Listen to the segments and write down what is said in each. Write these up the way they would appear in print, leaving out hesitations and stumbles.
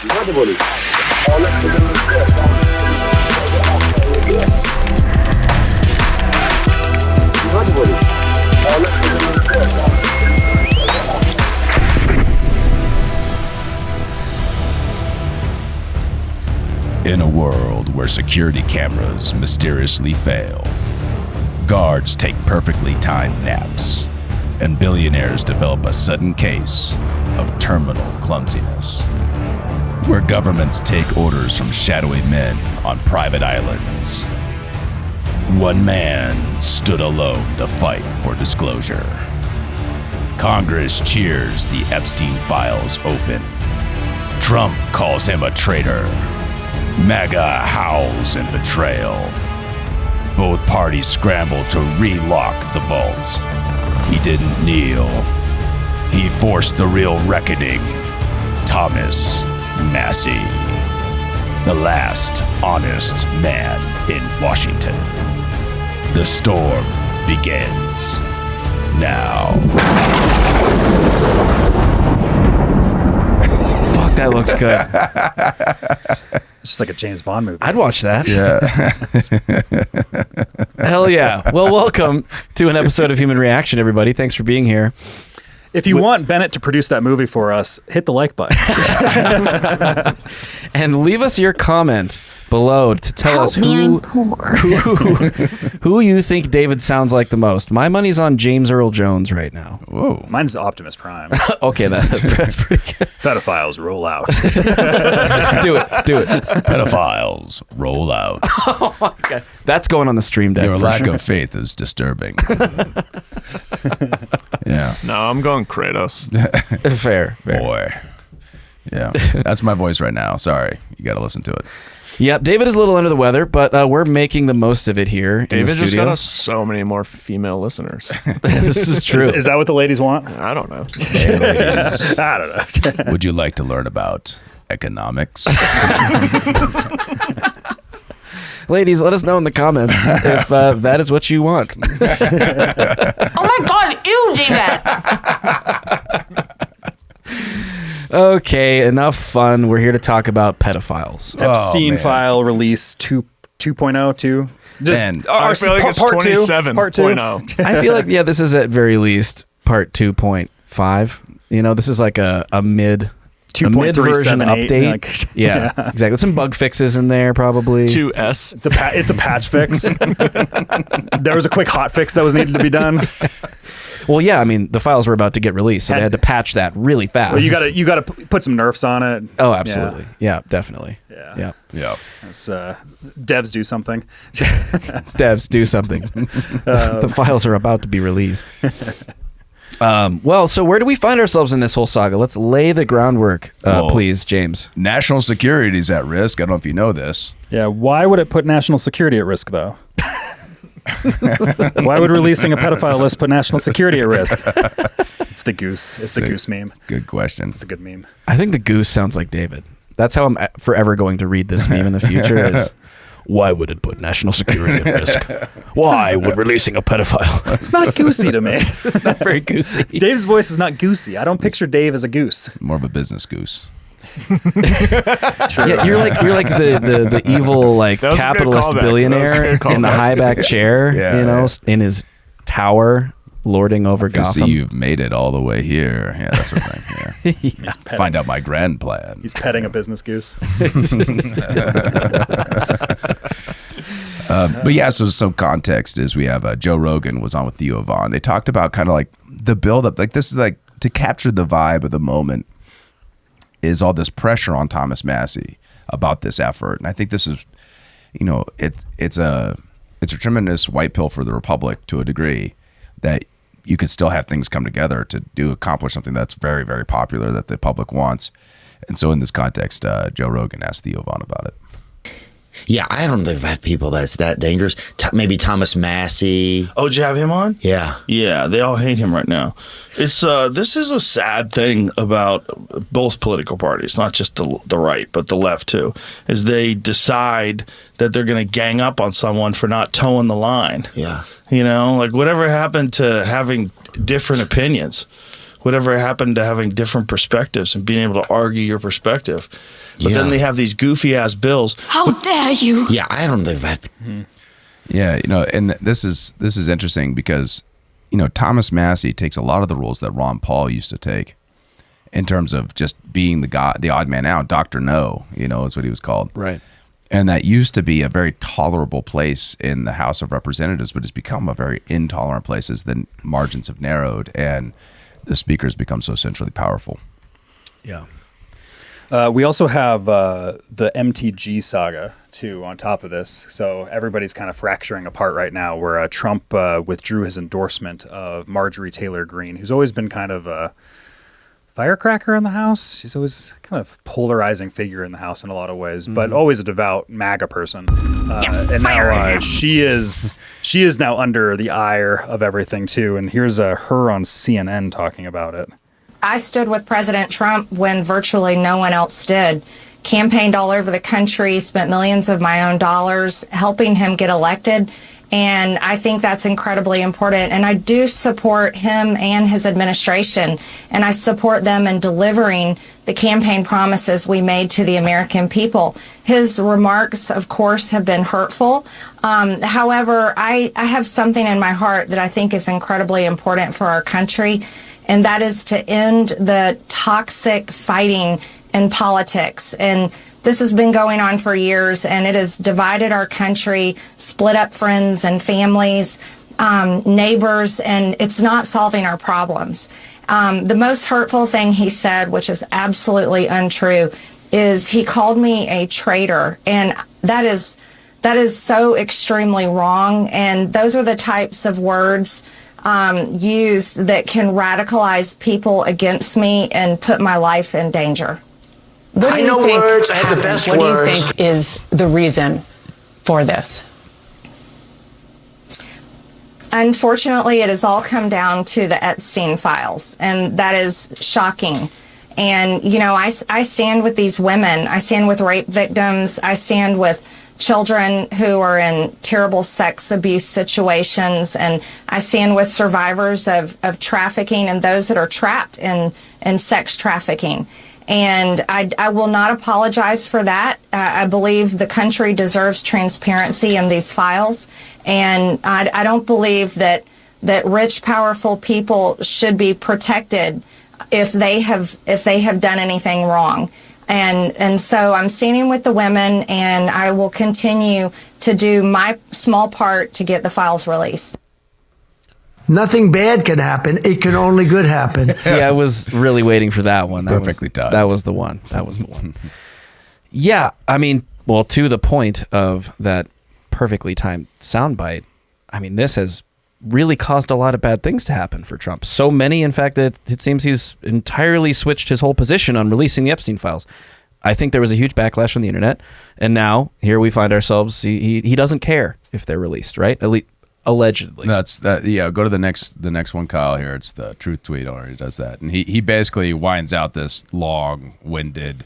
In a world where security cameras mysteriously fail, guards take perfectly timed naps, and billionaires develop a sudden case of terminal clumsiness, where governments take orders from shadowy men on private islands, one man stood alone to fight for disclosure. Congress cheers the Epstein files open. Trump calls him a traitor. MAGA howls in betrayal. Both parties scramble to relock the vaults. He didn't kneel. He forced the real reckoning. Thomas Massie, the last honest man in Washington. The storm begins now. Fuck, that looks good. It's just like a James Bond movie. I'd watch that. Yeah. Hell yeah. Well, welcome to an episode of Human Reaction, everybody. Thanks for being here. If you want Bennett to produce that movie for us, hit the like button. And leave us your comment below to tell us who you think David sounds like the most. My money's on James Earl Jones right now. Whoa. Mine's Optimus Prime. Okay, that's pretty good. Pedophiles roll out. Do it. Pedophiles roll out. Oh my God. That's going on the stream deck. Your for lack sure. of faith is disturbing. Yeah. No, I'm going Kratos. Fair. Boy. Yeah. That's my voice right now. Sorry. You got to listen to it. Yep, David is a little under the weather, but we're making the most of it here in David the just studio. got us so many more female listeners. This is true. Is that what the ladies want? I don't know. Hey, ladies, I don't know. would you like to learn about economics? Ladies, let us know in the comments if that is what you want. Oh my God, ew, David. Okay, enough fun. We're here to talk about pedophiles. Epstein man. file release 2.0 2. Just And I feel like it's part 2. 27.0. I feel like, yeah, this is at very least part 2.5. You know, this is like a mid... a mid-version 2.378. update. Like, Yeah, exactly. Some bug fixes in there, probably. 2S. It's a patch fix. There was a quick hot fix that was needed to be done. Well, yeah, I mean, the files were about to get released, so they had to patch that really fast. Well, you got to put some nerfs on it. Oh, absolutely. Yeah, definitely. Yeah. Yeah. Let's, devs do something. Devs, do something. The files are about to be released. Well, so where do we find ourselves in this whole saga? Let's lay the groundwork, please, James. National security is at risk. I don't know if you know this. Yeah. Why would it put national security at risk, though? Why would releasing a pedophile list put national security at risk? It's the goose. It's the goose meme. Good question. It's a good meme. I think the goose sounds like David. That's how I'm forever going to read this meme in the future is, why would it put national security at risk? Why would releasing a pedophile? It's not goosey to me. Not very goosey. Dave's voice is not goosey. I don't picture Dave as a goose. More of a business goose. Yeah, you're like the evil like That was a good capitalist callback. billionaire That was a good in the callback. high back chair, Yeah, you know, yeah. in his tower, lording over I see Gotham. you've made it all the way here. Yeah, that's right. Yeah. Find out my grand plan. He's petting a business goose. But yeah, so some context is we have Joe Rogan was on with Theo Vaughn. They talked about kind of like the buildup. Like this is like to capture the vibe of the moment is all this pressure on Thomas Massie about this effort. And I think this is, you know, it's a tremendous white pill for the Republic to a degree that you could still have things come together to accomplish something that's very, very popular that the public wants. And so in this context, Joe Rogan asked Theo Vaughn about it. Yeah, I don't think I've had people that's that dangerous. Maybe Thomas Massie. Oh, did you have him on? Yeah. Yeah, they all hate him right now. It's this is a sad thing about both political parties, not just the right, but the left too, is they decide that they're going to gang up on someone for not towing the line. Yeah. You know, like whatever happened to having different opinions? whatever happened to having different perspectives and being able to argue your perspective? But Yeah. then they have these goofy ass bills. How dare you? Yeah, I don't think that. Yeah, and this is interesting because, Thomas Massie takes a lot of the rules that Ron Paul used to take in terms of just being the odd man out. Dr. No, is what he was called. Right. And that used to be a very tolerable place in the House of Representatives, but it's become a very intolerant place as the margins have narrowed and the speaker's become so centrally powerful. Yeah. We also have the MTG saga, too, on top of this. So everybody's kind of fracturing apart right now, where Trump withdrew his endorsement of Marjorie Taylor Greene, who's always been kind of a firecracker in the House. She's always kind of polarizing figure in the House in a lot of ways, but always a devout MAGA person. And now she is now under the ire of everything, too. And here's her on CNN talking about it. I stood with President Trump when virtually no one else did. Campaigned all over the country, spent millions of my own dollars helping him get elected. And I think that's incredibly important. And I do support him and his administration. And I support them in delivering the campaign promises we made to the American people. His remarks, of course, have been hurtful. However, I have something in my heart that I think is incredibly important for our country. And that is to end the toxic fighting in politics. And this has been going on for years, and it has divided our country, split up friends and families, neighbors, and it's not solving our problems. The most hurtful thing he said, which is absolutely untrue, is he called me a traitor. And that is so extremely wrong. And those are the types of words used that can radicalize people against me and put my life in danger. What do I you know think words. I have the happened? best what words. do you think is the reason for this? Unfortunately, it has all come down to the Epstein files, and that is shocking. And, I stand with these women. I stand with rape victims. I stand with children who are in terrible sex abuse situations. And I stand with survivors of trafficking and those that are trapped in sex trafficking. And I will not apologize for that. I believe the country deserves transparency in these files. And I don't believe that rich, powerful people should be protected if they have done anything wrong. And so I'm standing with the women, and I will continue to do my small part to get the files released. Nothing bad can happen. It can only good happen. See, I was really waiting for that one. Perfectly timed. That was the one. Yeah, I mean, well, to the point of that perfectly timed soundbite, I mean, this has really caused a lot of bad things to happen for Trump. So many, in fact, that it seems he's entirely switched his whole position on releasing the Epstein files. I think there was a huge backlash on the internet, and now here we find ourselves. He doesn't care if they're released, right? At least allegedly. That's that. Yeah, go to the next one, Kyle. Here, it's the truth tweet. Already does that, and he basically winds out this long-winded,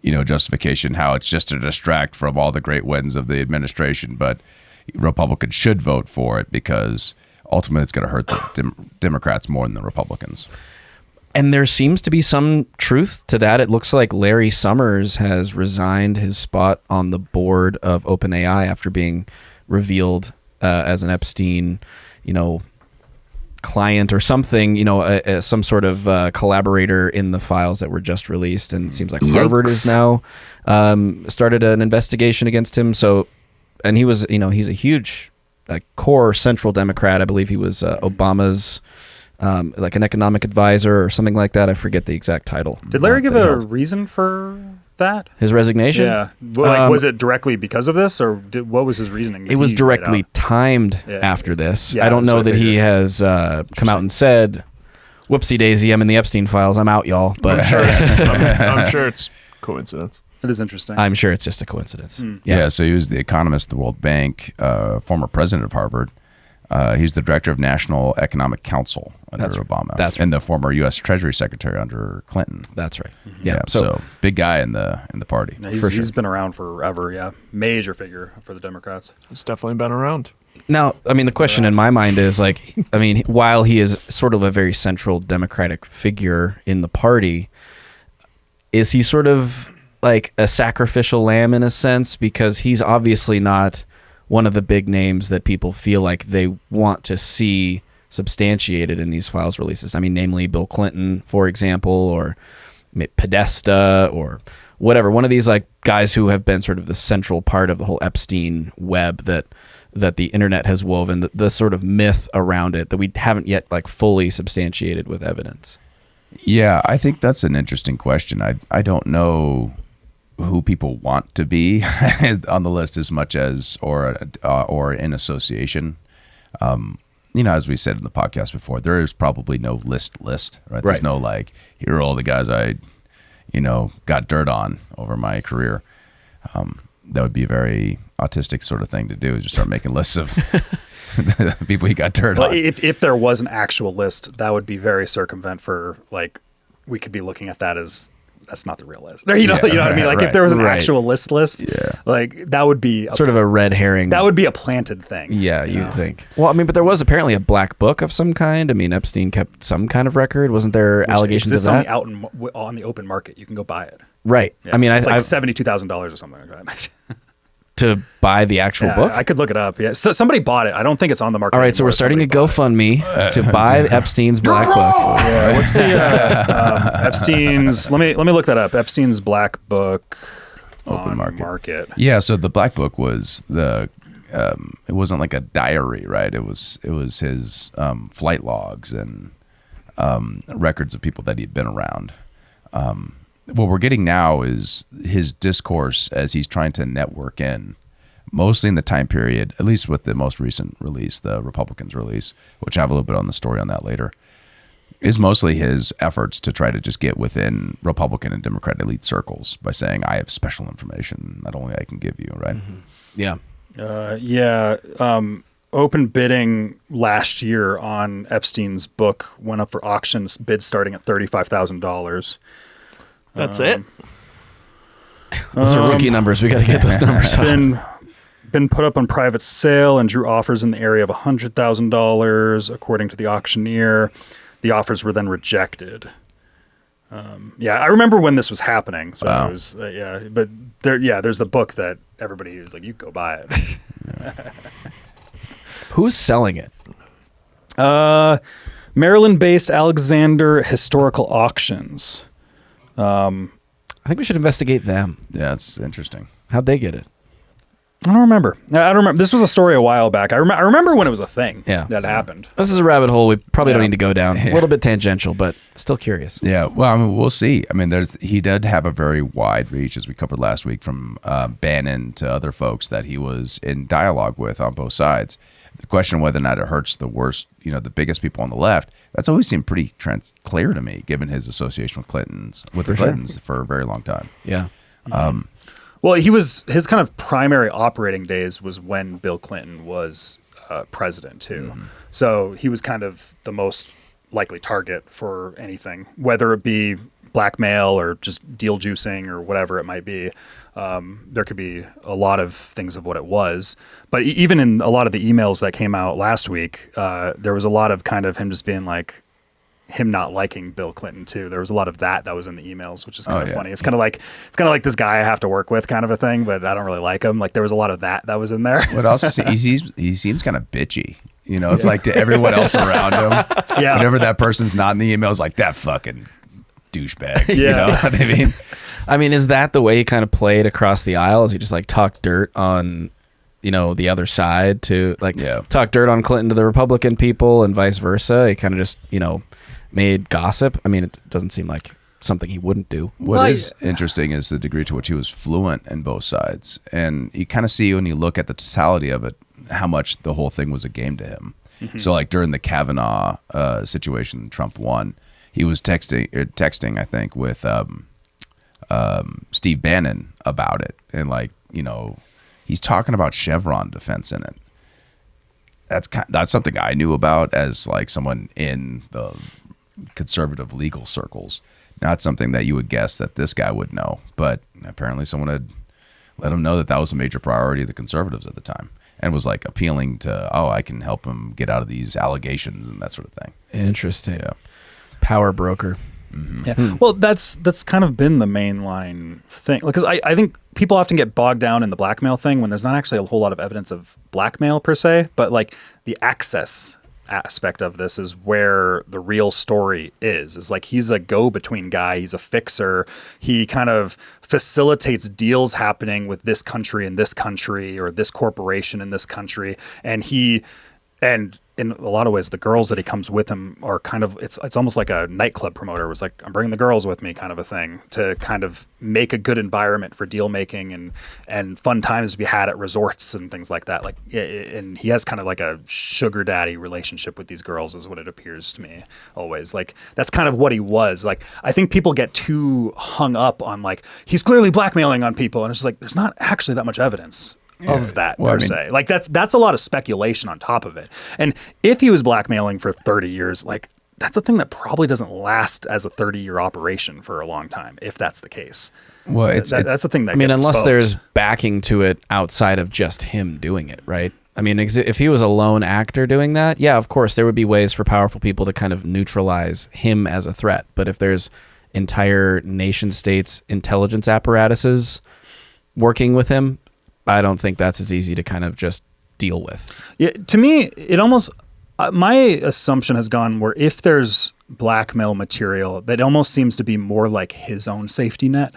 justification how it's just to distract from all the great wins of the administration, but Republicans should vote for it because ultimately it's going to hurt the Democrats more than the Republicans. And there seems to be some truth to that. It looks like Larry Summers has resigned his spot on the board of OpenAI after being revealed as an Epstein, client or something, some sort of collaborator in the files that were just released. And it seems like Harvard is now started an investigation against him. So, and he was, he's a huge core central Democrat. I believe he was Obama's like an economic advisor or something like that. I forget the exact title. Did Larry give a reason for that? His resignation? Yeah. Well, was it directly because of this, or what was his reasoning? It was directly timed after this. I don't know that he has come out and said, whoopsie daisy, I'm in the Epstein files. I'm out, y'all. But I'm sure it's coincidence. It is interesting. I'm sure it's just a coincidence. Yeah, so he was the economist at the World Bank, former president of Harvard. He's the director of National Economic Council under Obama. That's right. And the former U.S. Treasury Secretary under Clinton. That's right. Yeah, so big guy in the party. He's been around forever. Yeah, major figure for the Democrats. It's definitely been around. Now, I mean, the question in my mind is like, I mean, while he is sort of a very central Democratic figure in the party, is he sort of like a sacrificial lamb in a sense? Because he's obviously not one of the big names that people feel like they want to see substantiated in these files releases. I mean, namely Bill Clinton, for example, or Podesta, or whatever. One of these like guys who have been sort of the central part of the whole Epstein web that the internet has woven, the sort of myth around it that we haven't yet like fully substantiated with evidence. Yeah, I think that's an interesting question. I don't know who people want to be on the list as much as or in association. As we said in the podcast before, there is probably no list, right? There's no like, here are all the guys I, got dirt on over my career. That would be a very autistic sort of thing to do, is just start making lists of the people he got dirt on. If there was an actual list, that would be very circumvent for, like, we could be looking at that as that's not the real list. You know what I mean? Like, if there was an actual list, like, that would be sort of a red herring. That would be a planted thing. Yeah, you'd think. Well, I mean, but there was apparently a black book of some kind. I mean, Epstein kept some kind of record. Wasn't there allegations of that? On the open market, you can go buy it. Right. Yeah. I mean, it's like $72,000 or something like that. To buy the actual book? I could look it up. Yeah, so somebody bought it. I don't think it's on the market. All right, so we're starting a GoFundMe to buy Epstein's black book. Yeah, what's the Epstein's? Let me look that up. Epstein's black book open on market. Yeah, so the black book was it wasn't like a diary, right? It was his flight logs and records of people that he'd been around. What we're getting now is his discourse as he's trying to network in, mostly in the time period, at least with the most recent release, the Republicans release, which I have a little bit on the story on that later, is mostly his efforts to try to just get within Republican and Democrat elite circles by saying, I have special information that only I can give you, right? Mm-hmm. Yeah. Open bidding last year on Epstein's book went up for auction, bid starting at $35,000. That's it. Those are rookie numbers. We got to get those numbers up. Been put up on private sale and drew offers in the area of $100,000, according to the auctioneer. The offers were then rejected. I remember when this was happening. So it was, but there's the book that everybody was like, you go buy it. Who's selling it? Maryland-based Alexander Historical Auctions. I think we should investigate them. Yeah, that's interesting. How'd they get it? I don't remember. This was a story a while back. I remember when it was a thing that happened. This is a rabbit hole we probably don't need to go down. A little bit tangential, but still curious. Yeah, well, I mean, we'll see. I mean, he did have a very wide reach, as we covered last week, from Bannon to other folks that he was in dialogue with on both sides. The question of whether or not it hurts the worst, the biggest people on the left, that's always seemed pretty clear to me, given his association with the Clintons for a very long time. Yeah. Well, his kind of primary operating days was when Bill Clinton was president too. Mm-hmm. So he was kind of the most likely target for anything, whether it be blackmail or just deal juicing or whatever it might be. There could be a lot of things of what it was. But even in a lot of the emails that came out last week, there was a lot of kind of him just being like, him not liking Bill Clinton too. There was a lot of that was in the emails, which is kind of funny. It's kind of like this guy I have to work with kind of a thing, but I don't really like him. Like there was a lot of that was in there. But also he seems kind of bitchy. It's like to everyone else around him. Yeah. Whenever that person's not in the email, it's like that fucking douchebag. Yeah. You know what I mean? I mean, is that the way he kind of played across the aisle? Is he just like talk dirt on, the other side to talk dirt on Clinton to the Republican people and vice versa? He kind of just, made gossip. I mean, it doesn't seem like something he wouldn't do. What is interesting is the degree to which he was fluent in both sides. And you kind of see when you look at the totality of it, how much the whole thing was a game to him. Mm-hmm. So like during the Kavanaugh situation, Trump won, he was texting, I think, with Steve Bannon about it. And he's talking about Chevron defense in it. That's something I knew about as like someone in the conservative legal circles. Not something that you would guess that this guy would know, but apparently someone had let him know that was a major priority of the conservatives at the time. and was like appealing to, I can help him get out of these allegations and that sort of thing. Interesting. Yeah. Power broker. Yeah. Well, that's kind of been the mainline thing, because I think people often get bogged down in the blackmail thing when there's not actually a whole lot of evidence of blackmail per se, but like the access aspect of this is where the real story is like he's a go-between guy, he's a fixer, he kind of facilitates deals happening with this country and this country, or this corporation in this country, and in a lot of ways, the girls that he comes with him are kind of, it's almost like a nightclub promoter. It was like, I'm bringing the girls with me kind of a thing, to kind of make a good environment for deal making and fun times to be had at resorts and things like that. Like, and he has kind of like a sugar daddy relationship with these girls, is what it appears to me always. Like, that's kind of what he was. Like, I think people get too hung up on like, he's clearly blackmailing on people. And it's just like, there's not actually that much evidence of that se. Like that's a lot of speculation on top of it. And if he was blackmailing for 30 years, like that's a thing that probably doesn't last as a 30-year operation for a long time, if that's the case. Well, it's that's the thing that unless exposed. there's backing to it outside of just him doing it, right? I mean, if he was a lone actor doing that, yeah, of course, there would be ways for powerful people to kind of neutralize him as a threat. But if there's entire nation states intelligence apparatuses working with him, I don't think that's as easy to kind of just deal with. Yeah, to me, it almost, my assumption has gone where if there's blackmail material, that almost seems to be more like his own safety net,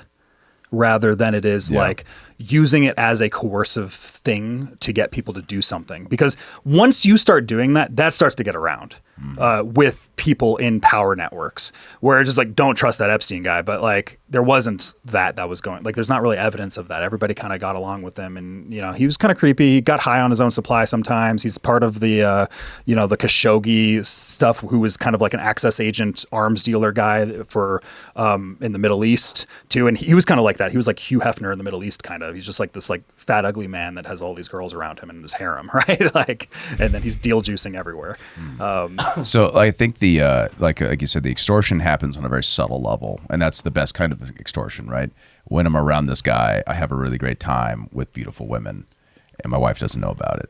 rather than it is like using it as a coercive thing to get people to do something. Because once you start doing that, that starts to get around with people in power networks, where it's just like, don't trust that Epstein guy. But like, there wasn't that was going, like, there's not really evidence of that. Everybody kind of got along with him, and, you know, he was kind of creepy. He got high on his own supply sometimes. He's part of the, the Khashoggi stuff, who was kind of like an access agent, arms dealer guy for, in the Middle East too. And he was kind of like that. He was like Hugh Hefner in the Middle East, kind of. He's just like this like fat, ugly man that has all these girls around him in this harem, right? Like, and then he's deal juicing everywhere. So I think the like you said, the extortion happens on a very subtle level, and that's the best kind of extortion, right? When I'm around this guy, I have a really great time with beautiful women, and my wife doesn't know about it.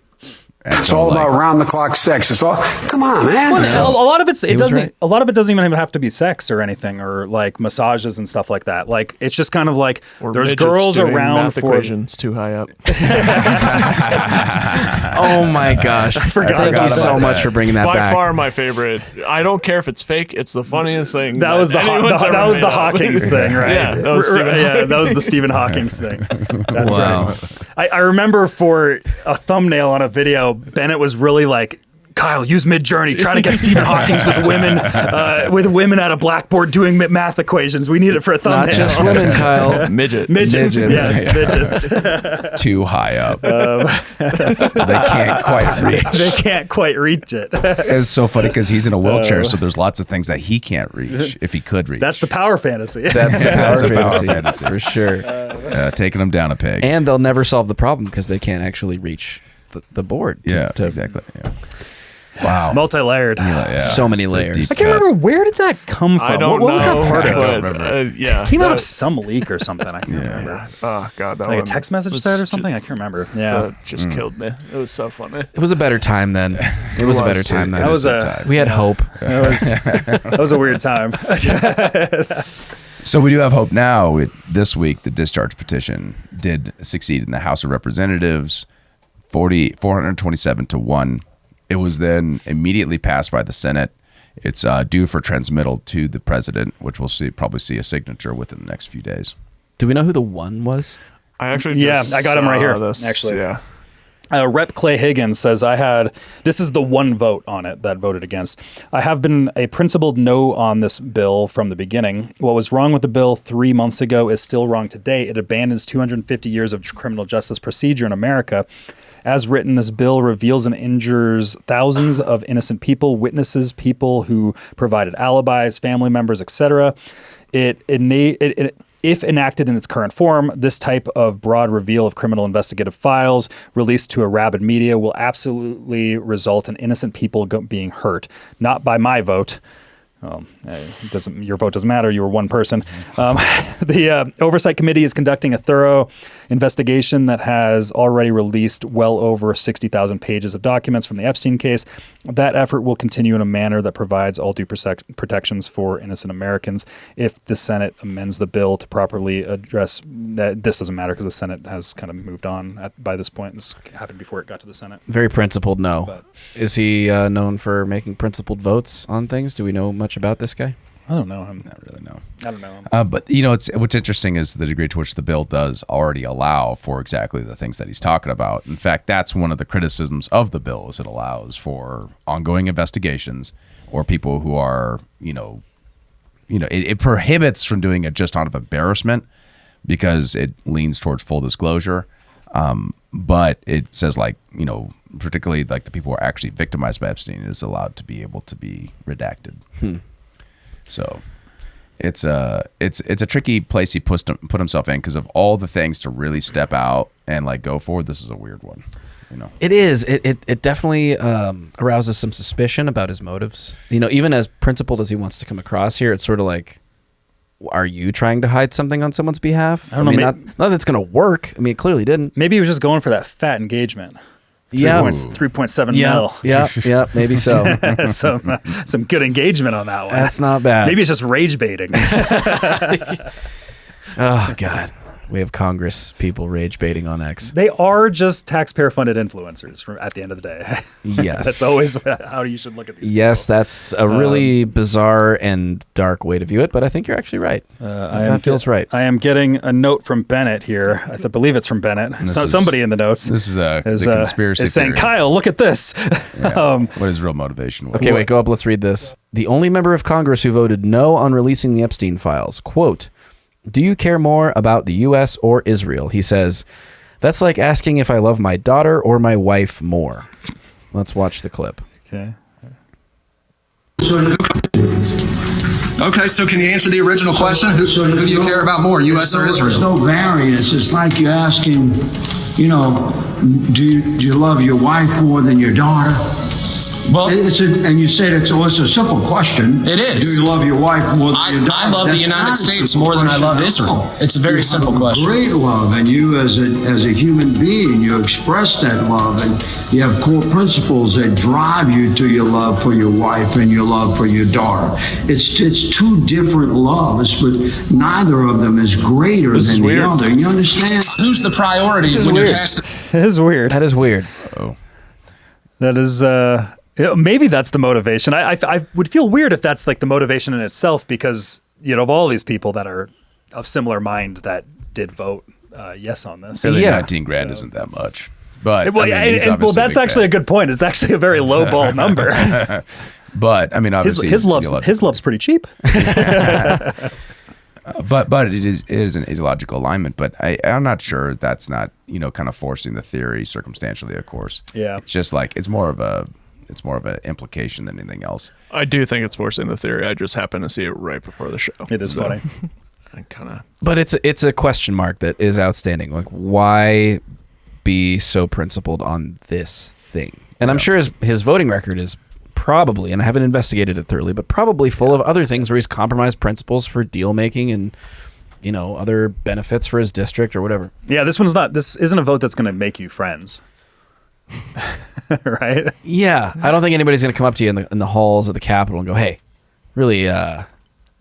And it's all about round-the-clock sex. It's all, come on, man. Well, a lot of a lot of it doesn't even have to be sex or anything, or like massages and stuff like that. Like, it's just kind of like, or there's girls around math for equations too high up. Oh my gosh! Thank you so much for bringing that By back. By far my favorite. I don't care if it's fake. It's the funniest thing. That was the Hawking's thing, right? Yeah, that was the Stephen Hawking's thing. That's right. I remember for a thumbnail on a video, Bennett was really like, Kyle, use Midjourney. Try to get Stephen Hawking's with women at a blackboard doing math equations. We need it for a thumbnail. Not just women, Kyle. Midgets. Yes, midgets. Too high up. They can't quite reach. They can't quite reach it. It's so funny because he's in a wheelchair, so there's lots of things that he can't reach if he could reach. That's the power fantasy. That's the power fantasy for sure. Taking him down a peg. And they'll never solve the problem because they can't actually reach the board. Exactly. Yeah. Wow. It's multi-layered. So many layers. I can't remember, where did that come from? I don't what know. was that part of it? I don't remember. It came out of some leak or something. I can't remember. Oh, God. That like a text message thread or something? I can't remember. Yeah. That just killed me. It was so funny. It was a better time then. It was a better time then. We had hope. That was a weird time. So we do have hope now. This week, the discharge petition did succeed in the House of Representatives, 427 to 1. It was then immediately passed by the Senate. It's due for transmittal to the president, which we'll probably see a signature within the next few days. Do we know who the one was? I actually I got him right here. Actually, yeah. Rep. Clay Higgins says, this is the one vote on it that voted against. I have been a principled no on this bill from the beginning. What was wrong with the bill 3 months ago is still wrong today. It abandons 250 years of criminal justice procedure in America. As written, this bill reveals and injures thousands of innocent people, witnesses, people who provided alibis, family members, etc. If enacted in its current form, this type of broad reveal of criminal investigative files released to a rabid media will absolutely result in innocent people being hurt. Not by my vote. It doesn't. Your vote doesn't matter. You were one person. The Oversight Committee is conducting a thorough investigation that has already released well over 60,000 pages of documents from the Epstein case. That effort will continue in a manner that provides all due protections for innocent Americans. If the Senate amends the bill to properly address that, this doesn't matter because the Senate has kind of moved on by this point. This happened before it got to the Senate. Very principled, no. Is he known for making principled votes on things? Do we know much about this guy? I don't know him. Not really, no. I don't know him. But what's interesting is the degree to which the bill does already allow for exactly the things that he's talking about. In fact, that's one of the criticisms of the bill is it allows for ongoing investigations or people who are, it prohibits from doing it just out of embarrassment because it leans towards full disclosure. But it says particularly like the people who are actually victimized by Epstein is allowed to be able to be redacted. So it's a tricky place he put himself in because of all the things to really step out and go forward. This is a weird one, It is. It definitely arouses some suspicion about his motives. Even as principled as he wants to come across here, it's sort of like, are you trying to hide something on someone's behalf? I don't know. Not that it's going to work. I mean, it clearly didn't. Maybe he was just going for that fat engagement. Yeah, 3.7 mil. Yeah, maybe so. some good engagement on that one. That's not bad. Maybe it's just rage baiting. Oh God, we have Congress people rage baiting on X. They are just taxpayer funded influencers at the end of the day. Yes, that's always how you should look at these. Yes, people. That's a really bizarre and dark way to view it, but I think you're actually right. That feels right. I am getting a note from Bennett here. I believe it's from Bennett. Somebody in the notes. This is the conspiracy is saying, theory. Kyle, look at this. Yeah. What his real motivation was. Okay, wait, go up. Let's read this. The only member of Congress who voted no on releasing the Epstein files, quote, "Do you care more about the U.S. or Israel?" He says, "That's like asking if I love my daughter or my wife more." Let's watch the clip. Okay. Okay, so can you answer the original question? Who do you care about more, U.S. or Israel? There's no variance. It's like you're asking, do you love your wife more than your daughter? Well, and you said it's a simple question. It is. Do you love your wife more than your daughter? I love the United States more than I love Israel. It's a very simple question. Great love, and you as a human being, you express that love, and you have core principles that drive you to your love for your wife and your love for your daughter. It's two different loves, but neither of them is greater than the other. You understand? Who's the priority when you're casting? It is weird. That is weird. Oh, that is. Maybe that's the motivation. I would feel weird if that's the motivation in itself because, of all these people that are of similar mind that did vote yes on this. Really, 19 grand isn't that much. But that's actually a good point. It's actually a very low ball number. But I mean, obviously his love's pretty cheap. But it is an ideological alignment. But I'm not sure that's not kind of forcing the theory circumstantially. Of course, yeah. It's just it's more of an implication than anything else. I do think it's forcing the theory. I just happen to see it right before the show. It is funny. But it's a question mark that is outstanding. Why be so principled on this thing? And I'm sure his voting record is probably, and I haven't investigated it thoroughly, but probably full of other things where he's compromised principles for deal making and other benefits for his district or whatever. Yeah, this isn't a vote that's going to make you friends. Right? Yeah, I don't think anybody's going to come up to you in the halls of the Capitol and go, "Hey, really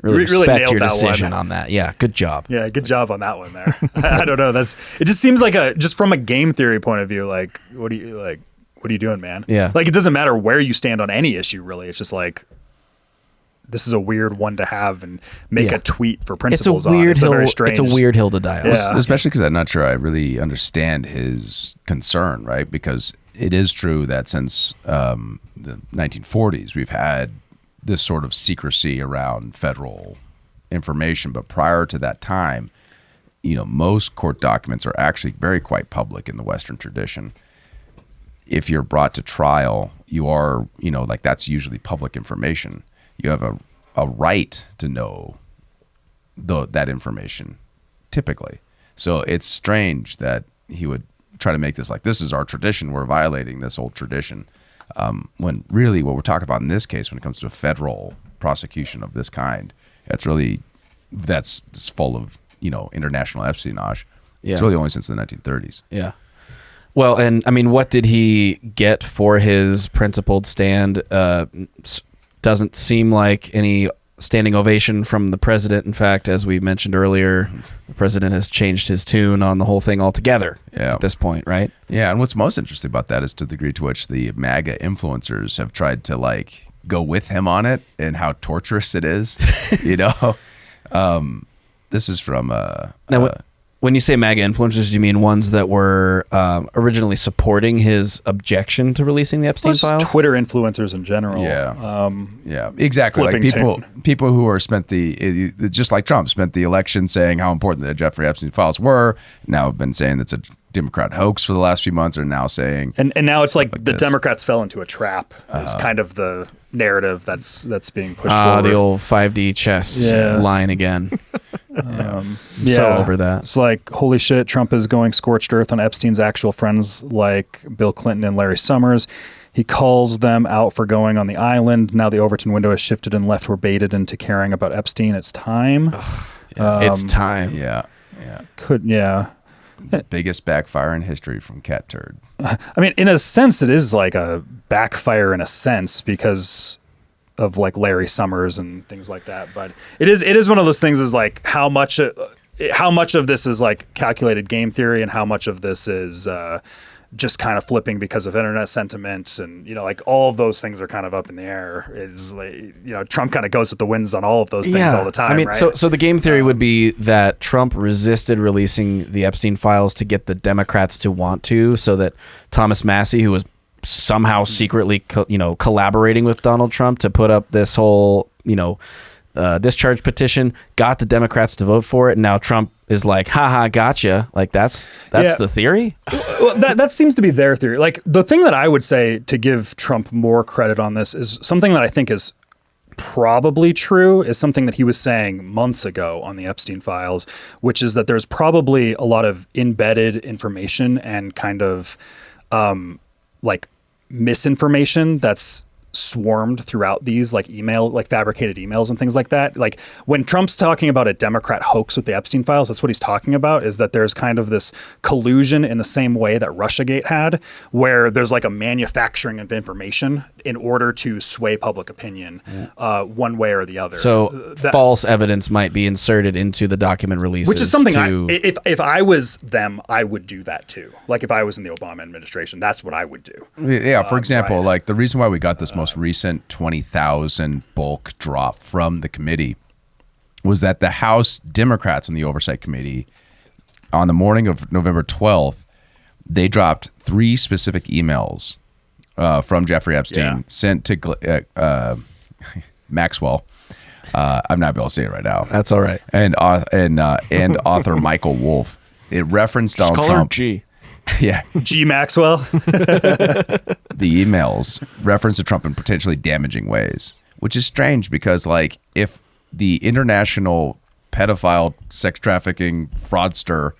respect your decision on that. Yeah, good job." Yeah, good job on that one there. I don't know. It just seems like just from a game theory point of view, what are you doing, man? Yeah. It doesn't matter where you stand on any issue, really. It's just this is a weird one to have and make a tweet for principles on. It's very strange. It's a weird hill to die on. Yeah. Especially because I'm not sure I really understand his concern, right? Because it is true that since the 1940s, we've had this sort of secrecy around federal information. But prior to that time, most court documents are actually quite public in the Western tradition. If you're brought to trial, you are, that's usually public information. You have a right to know that information, typically. So it's strange that he would try to make this is our tradition. We're violating this old tradition. When really what we're talking about in this case, when it comes to a federal prosecution of this kind. That's full of international espionage. Yeah. It's really only since the 1930s. Yeah. Well, and I mean, what did he get for his principled stand? Doesn't seem like any standing ovation from the president. In fact, as we mentioned earlier, the president has changed his tune on the whole thing altogether at this point, right? Yeah, and what's most interesting about that is to the degree to which the MAGA influencers have tried to like go with him on it and how torturous it is. This is from now. When you say MAGA influencers, do you mean ones that were originally supporting his objection to releasing the Epstein files? Twitter influencers in general. Yeah, exactly. Like people who are just like Trump spent the election saying how important the Jeffrey Epstein files were. Now have been saying that's a Democrat hoax for the last few months. Are now saying, and now it's like the Democrats fell into a trap. Is kind of the narrative that's being pushed forward. The old 5D chess line again. So over that. It's like, holy shit, Trump is going scorched earth on Epstein's actual friends like Bill Clinton and Larry Summers. He calls them out for going on the island. Now the Overton window has shifted and left. We're baited into caring about Epstein. It's time. It's time. Yeah. Biggest backfire in history from Cat Turd. I mean, in a sense, it is like a backfire in a sense because of like Larry Summers and things like that. But it is one of those things is like how much of this is like calculated game theory and how much of this is just kind of flipping because of internet sentiments and like all of those things are kind of up in the air. Is like Trump kind of goes with the winds on all of those things all the time. I mean, right? so the game theory would be that Trump resisted releasing the Epstein files to get the Democrats to want to, so that Thomas Massie, who was somehow secretly collaborating with Donald Trump to put up this whole discharge petition, got the Democrats to vote for it, and now Trump is like, haha, gotcha. Like that's the theory? Well, that seems to be their theory. Like the thing that I would say to give Trump more credit on this is something that I think is probably true, is something that he was saying months ago on the Epstein files, which is that there's probably a lot of embedded information and kind of like misinformation that's swarmed throughout these like fabricated emails and things like that. Like when Trump's talking about a Democrat hoax with the Epstein files, that's what he's talking about, is that there's kind of this collusion in the same way that Russiagate had, where there's like a manufacturing of information in order to sway public opinion one way or the other. So false evidence might be inserted into the document releases. Which is something if I was them, I would do that too. Like if I was in the Obama administration, that's what I would do. Yeah, for example, like the reason why we got this most recent 20,000 bulk drop from the committee was that the House Democrats in the Oversight Committee, on the morning of November 12th, they dropped 3 specific emails from Jeffrey Epstein sent to Maxwell. I'm not able to say it right now. That's all right. And author Michael Wolff. It referenced Donald Trump. G. Yeah. G. Maxwell. The emails reference to Trump in potentially damaging ways, which is strange because, like, if the international pedophile, sex trafficking fraudster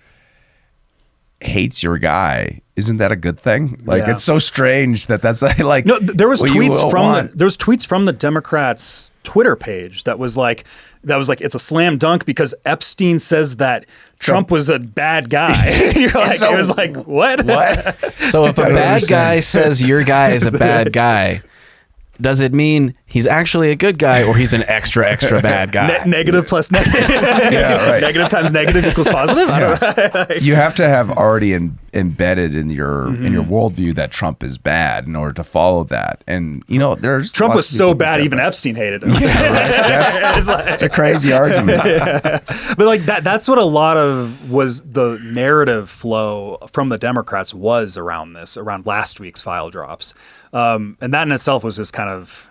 hates your guy, isn't that a good thing? Like, it's so strange that's like. No, there was tweets from the Democrats' Twitter page that was like it's a slam dunk because Epstein says that Trump was a bad guy. You're like, it was like, what? What? So if a bad guy says your guy is a bad guy, does it mean he's actually a good guy or he's an extra bad guy? Negative plus negative. Yeah, right. Negative times negative equals positive. I don't know. You have to have already embedded in your worldview that Trump is bad in order to follow that. And there's Trump was so bad, even Epstein hated him. Yeah, right. That's a crazy argument. Yeah. But like that's what a lot of was the narrative flow from the Democrats was around last week's file drops. And that in itself was just kind of,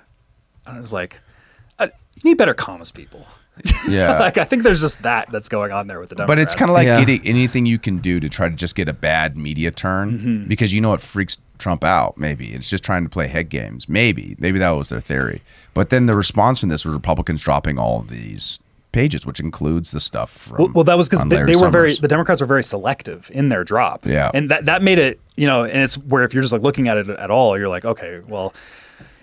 I was like, you need better comms, people. Yeah. Like, I think there's just that's going on there with the Democrats. But it's kind of like anything you can do to try to just get a bad media turn because it freaks Trump out, maybe. It's just trying to play head games. Maybe that was their theory. But then the response from this was Republicans dropping all of these pages, which includes the stuff from well that was because they were Summers. the Democrats were very selective in their drop. Yeah. And that made it, and it's where if you're just like looking at it at all, you're like, okay, well,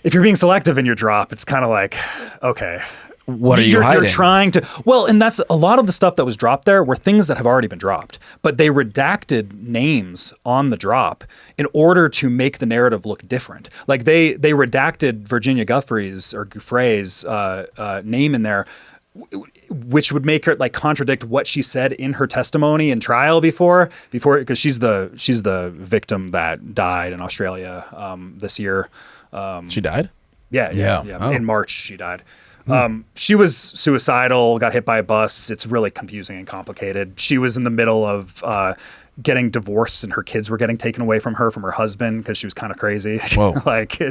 if you're being selective in your drop, it's kind of like, okay. What are you hiding? You're trying to, well, and that's a lot of the stuff that was dropped there were things that have already been dropped, but they redacted names on the drop in order to make the narrative look different. Like they redacted Virginia Guffrey's name in there, which would make her like contradict what she said in her testimony in trial before, because she's the victim that died in Australia this year. She died? Yeah. Oh. In March, she died. She was suicidal, got hit by a bus. It's really confusing and complicated. She was in the middle of getting divorced, and her kids were getting taken away from her husband because she was kind of crazy. Whoa.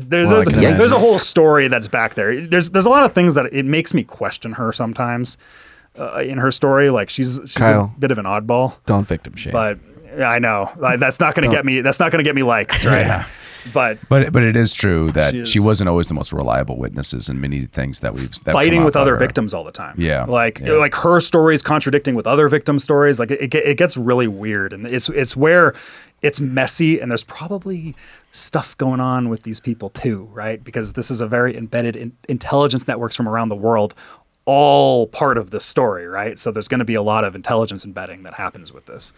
There's a whole story that's back there. There's a lot of things that it makes me question her sometimes in her story. Like she's Kyle, a bit of an oddball. Don't victim shame. But I know that's not going to get me. That's not going to get me likes, right? Yeah. But it is true that she wasn't always the most reliable witnesses in many things that fighting with other victims all the time. Yeah, like her stories contradicting with other victim stories. Like it gets really weird, and it's where it's messy, and there's probably stuff going on with these people too, right? Because this is a very embedded intelligence networks from around the world, all part of the story, right? So there's going to be a lot of intelligence embedding that happens with this.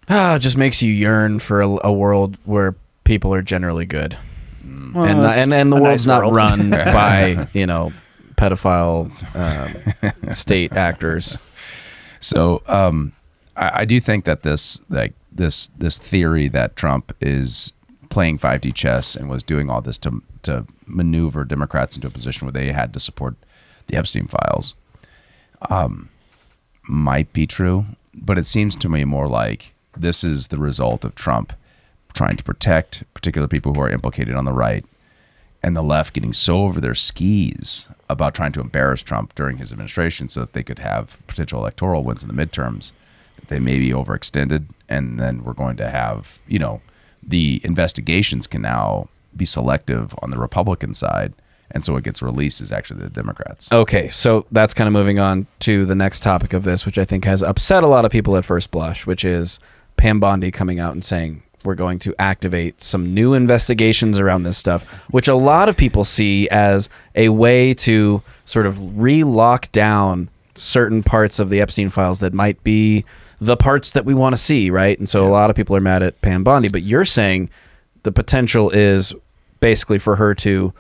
It just makes you yearn for a world where people are generally good, well, and the world's nice not run by pedophile state actors. So I do think that this theory that Trump is playing 5D chess and was doing all this to maneuver Democrats into a position where they had to support the Epstein files might be true, but it seems to me more like this is the result of Trump trying to protect particular people who are implicated on the right, and the left getting so over their skis about trying to embarrass Trump during his administration so that they could have potential electoral wins in the midterms. They may be overextended, and then we're going to have, the investigations can now be selective on the Republican side, and so what gets released is actually the Democrats. Okay, so that's kind of moving on to the next topic of this, which I think has upset a lot of people at first blush, which is Pam Bondi coming out and saying we're going to activate some new investigations around this stuff, which a lot of people see as a way to sort of re-lock down certain parts of the Epstein files that might be the parts that we want to see, right? And so a lot of people are mad at Pam Bondi, but you're saying the potential is basically for her to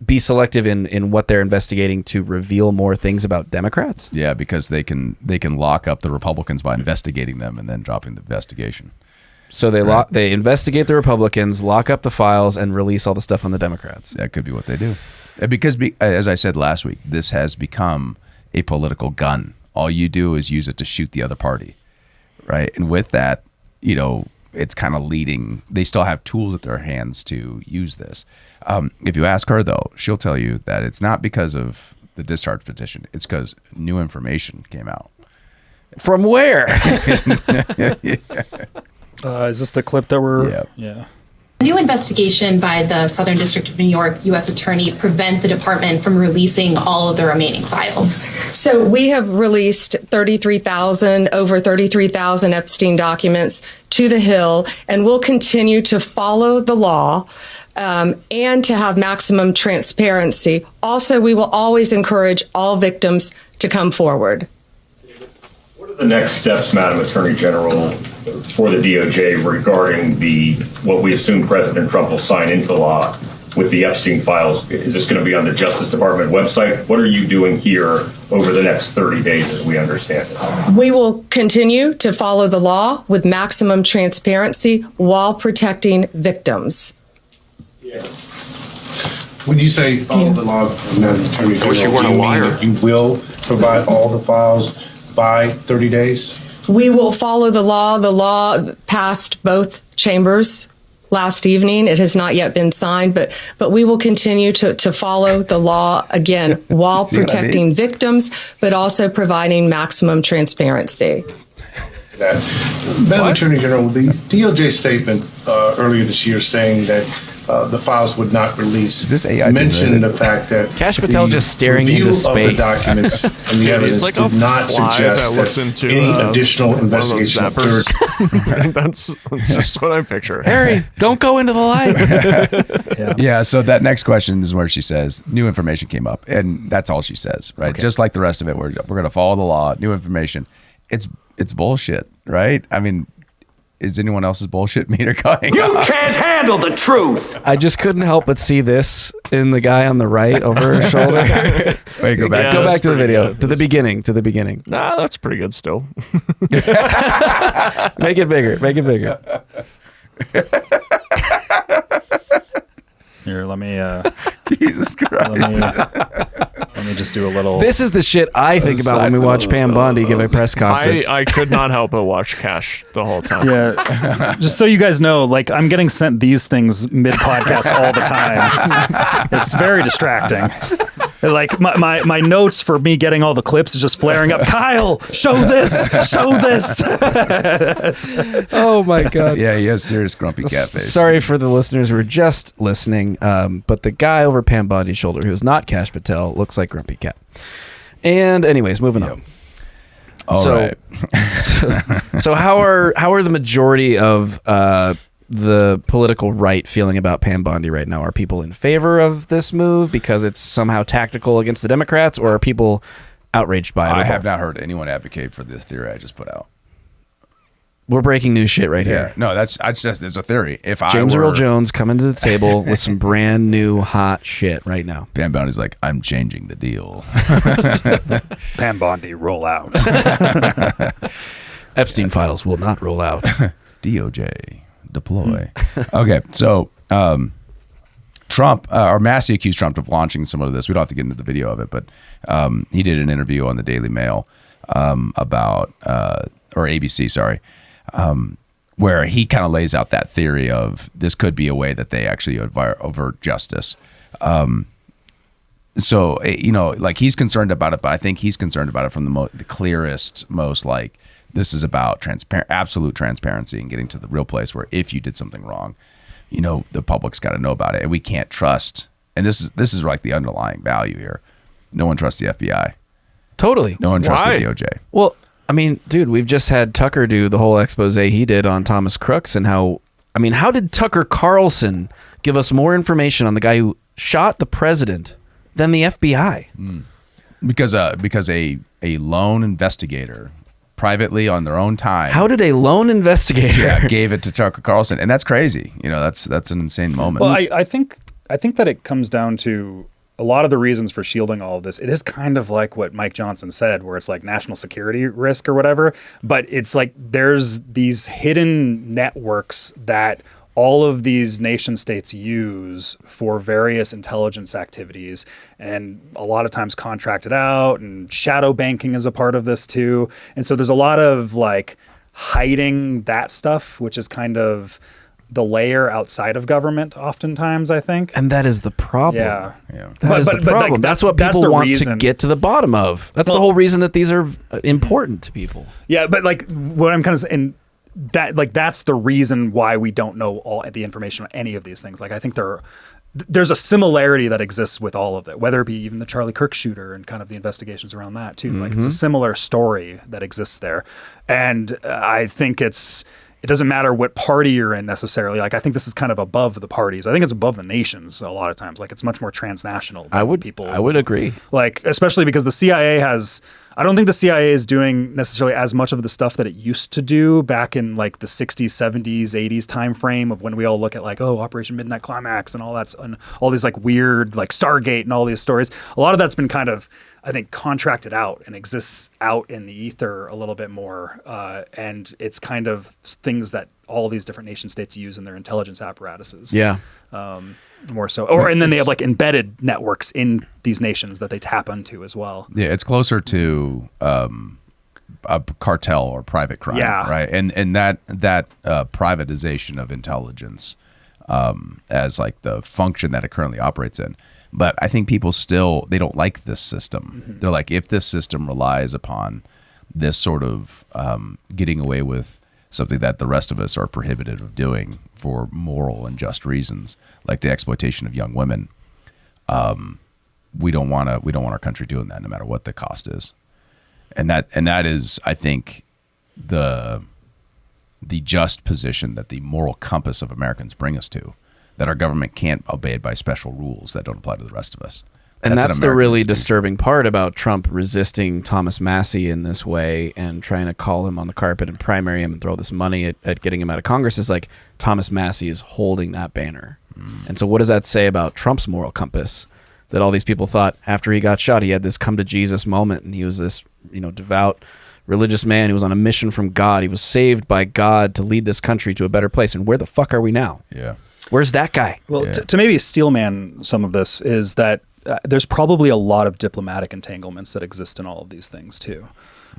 be selective in what they're investigating to reveal more things about Democrats? Yeah, because they can lock up the Republicans by investigating them and then dropping the investigation. So they investigate the Republicans, lock up the files, and release all the stuff on the Democrats. That could be what they do. Because, as I said last week, this has become a political gun. All you do is use it to shoot the other party, right? And with that, it's kind of leading. They still have tools at their hands to use this. If you ask her, though, she'll tell you that it's not because of the discharge petition. It's because new information came out. From where? Is this the clip that we're... Yeah. New investigation by the Southern District of New York U.S. Attorney prevent the department from releasing all of the remaining files? So we have released over 33,000 Epstein documents to the Hill, and we'll continue to follow the law and to have maximum transparency. Also, we will always encourage all victims to come forward. What are the next steps, Madam Attorney General, for the DOJ regarding what we assume President Trump will sign into law with the Epstein files? Is this going to be on the Justice Department website? What are you doing here over the next 30 days as we understand it? We will continue to follow the law with maximum transparency while protecting victims. Yeah. When you say follow the law, Madam Attorney General, you weren't a liar. You will provide all the files by 30 days? We will follow the law. The law passed both chambers last evening. It has not yet been signed, but we will continue to follow the law, again, while protecting victims, but also providing maximum transparency. Madam Attorney General, the DOJ statement earlier this year saying that the files would not release. Is this AI mentioned generated? the fact that Cash Patel the just staring review into of space. the documents and the evidence like a did not fly suggest that looks that into, any one additional of those investigation of zappers. That's just what I picture. Harry, don't go into the light. Yeah, so that next question is where she says new information came up, and that's all she says, right? Okay. Just like the rest of it, we're going to follow the law. New information, it's bullshit, right? I mean, is anyone else's bullshit meter going? You can't handle the truth. I just couldn't help but see this in the guy on the right over her shoulder. Wait, go back. Go back to the video. good. To the beginning. To the beginning. Nah, that's pretty good still. Make it bigger. Make it bigger. Here, let me Jesus Christ. let me just do a little. This is the shit I think about when we watch Pam Bondi give a press conference. I could not help but watch Cash the whole time. Yeah, just so you guys know, like I'm getting sent these things mid podcast all the time. It's very distracting. Like my notes for me getting all the clips is just flaring up. Kyle, show this, show this. Oh my god. Yeah, he has serious grumpy cat face. Sorry for the listeners who are just listening, but the guy over Pam Bondi's shoulder, who is not Cash Patel, looks like Grumpy Cat. And anyways, moving on. All right. So how are the majority of the political right feeling about Pam Bondi right now? Are people in favor of this move because it's somehow tactical against the Democrats, or are people outraged by it? I have not heard anyone advocate for the theory I just put out. We're breaking news shit right Yeah, here. no, it's a theory. If James I were Earl Jones coming to the table with some brand new hot shit right now. Pam Bondi's like, I'm changing the deal. Pam Bondi, roll out. Epstein files will not roll out. DOJ deploy. Okay, so Trump or Massie accused Trump of launching some of this. We don't have to get into the video of it, but he did an interview on the Daily Mail about or ABC, sorry. Where he kind of lays out that theory of this could be a way that they actually avert justice. So, like he's concerned about it, but I think he's concerned about it from the clearest, most like this is about absolute transparency and getting to the real place where if you did something wrong, the public's got to know about it, and we can't trust. And this is like the underlying value here. No one trusts the FBI. Totally. No one trusts Why? the DOJ. Well, I mean, dude, we've just had Tucker do the whole expose he did on Thomas Crooks and how did Tucker Carlson give us more information on the guy who shot the president than the FBI? Because a lone investigator privately on their own time. How did a lone investigator gave it to Tucker Carlson? And that's crazy. That's an insane moment. Well, I think that it comes down to a lot of the reasons for shielding all of this. It is kind of like what Mike Johnson said, where it's like national security risk or whatever, but it's like there's these hidden networks that all of these nation states use for various intelligence activities, and a lot of times contracted out, and shadow banking is a part of this too. And so there's a lot of like hiding that stuff, which is kind of the layer outside of government oftentimes, I think. And that is the problem. Yeah. That is the problem. Like, that's what people want to get to the bottom of. That's the whole reason that these are important to people. Yeah, but like what I'm kind of saying, that's the reason why we don't know all the information on any of these things. Like I think there's a similarity that exists with all of it, whether it be even the Charlie Kirk shooter and kind of the investigations around that too. Like it's a similar story that exists there. And I think it doesn't matter what party you're in necessarily. Like I think this is kind of above the parties. I think it's above the nations a lot of times. Like it's much more transnational. I would agree. Like especially because the CIA I don't think the CIA is doing necessarily as much of the stuff that it used to do back in like the 60s, 70s, 80s time frame of when we all look at like, Operation Midnight Climax and all that, and all these like weird like Stargate and all these stories. A lot of that's been kind of, I think, contracted out and exists out in the ether a little bit more. And it's kind of things that all these different nation states use in their intelligence apparatuses. Yeah. More so. And then they have like embedded networks in these nations that they tap into as well. Yeah, it's closer to a cartel or private crime, right? And that privatization of intelligence as like the function that it currently operates in. But I think people they don't like this system. Mm-hmm. They're like, if this system relies upon this sort of getting away with something that the rest of us are prohibited of doing for moral and just reasons, like the exploitation of young women. We don't want our country doing that, no matter what the cost is. And that is, I think, the just position that the moral compass of Americans bring us to, that our government can't obey it by special rules that don't apply to the rest of us. And that's the really disturbing part about Trump resisting Thomas Massie in this way and trying to call him on the carpet and primary him and throw this money at getting him out of Congress, is like Thomas Massie is holding that banner. And so what does that say about Trump's moral compass? That all these people thought after he got shot, he had this come to Jesus moment, and he was this, devout religious man. He was on a mission from God. He was saved by God to lead this country to a better place. And where the fuck are we now? Yeah. Where's that guy? Well, to maybe steelman some of this is that there's probably a lot of diplomatic entanglements that exist in all of these things too.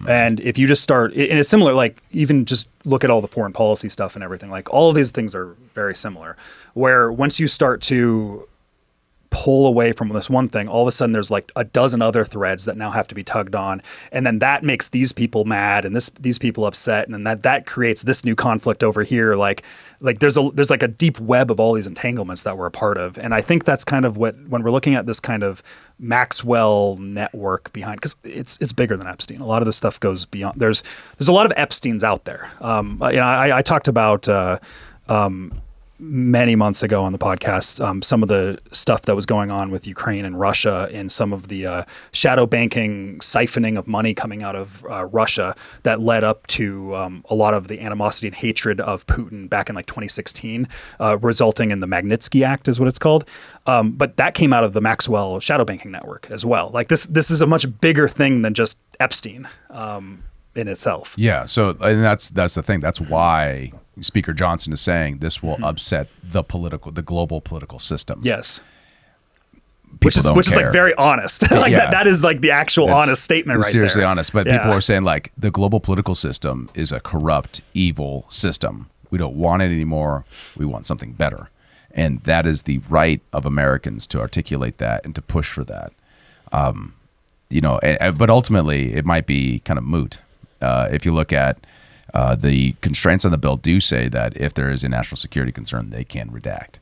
And if you just start, and it's similar, like even just look at all the foreign policy stuff and everything, like all of these things are very similar, where once you start to pull away from this one thing, all of a sudden there's like a dozen other threads that now have to be tugged on, and then that makes these people mad and these people upset, and then that creates this new conflict over here. Like there's like a deep web of all these entanglements that we're a part of, and I think that's kind of what, when we're looking at this kind of Maxwell network behind, because it's bigger than Epstein. A lot of this stuff goes beyond. There's a lot of Epsteins out there. I talked about. Many months ago on the podcast, some of the stuff that was going on with Ukraine and Russia, and some of the shadow banking, siphoning of money coming out of Russia that led up to a lot of the animosity and hatred of Putin back in like 2016, resulting in the Magnitsky Act is what it's called. But that came out of the Maxwell shadow banking network as well. Like this is a much bigger thing than just Epstein in itself. Yeah. So and that's the thing. That's why Speaker Johnson is saying this will upset the global political system. Yes. Which is like very honest. Like that is like the actual honest statement right there. Seriously honest. But people are saying like the global political system is a corrupt, evil system. We don't want it anymore. We want something better. And that is the right of Americans to articulate that and to push for that. But ultimately it might be kind of moot. If you look at the constraints on the bill do say that if there is a national security concern, they can redact.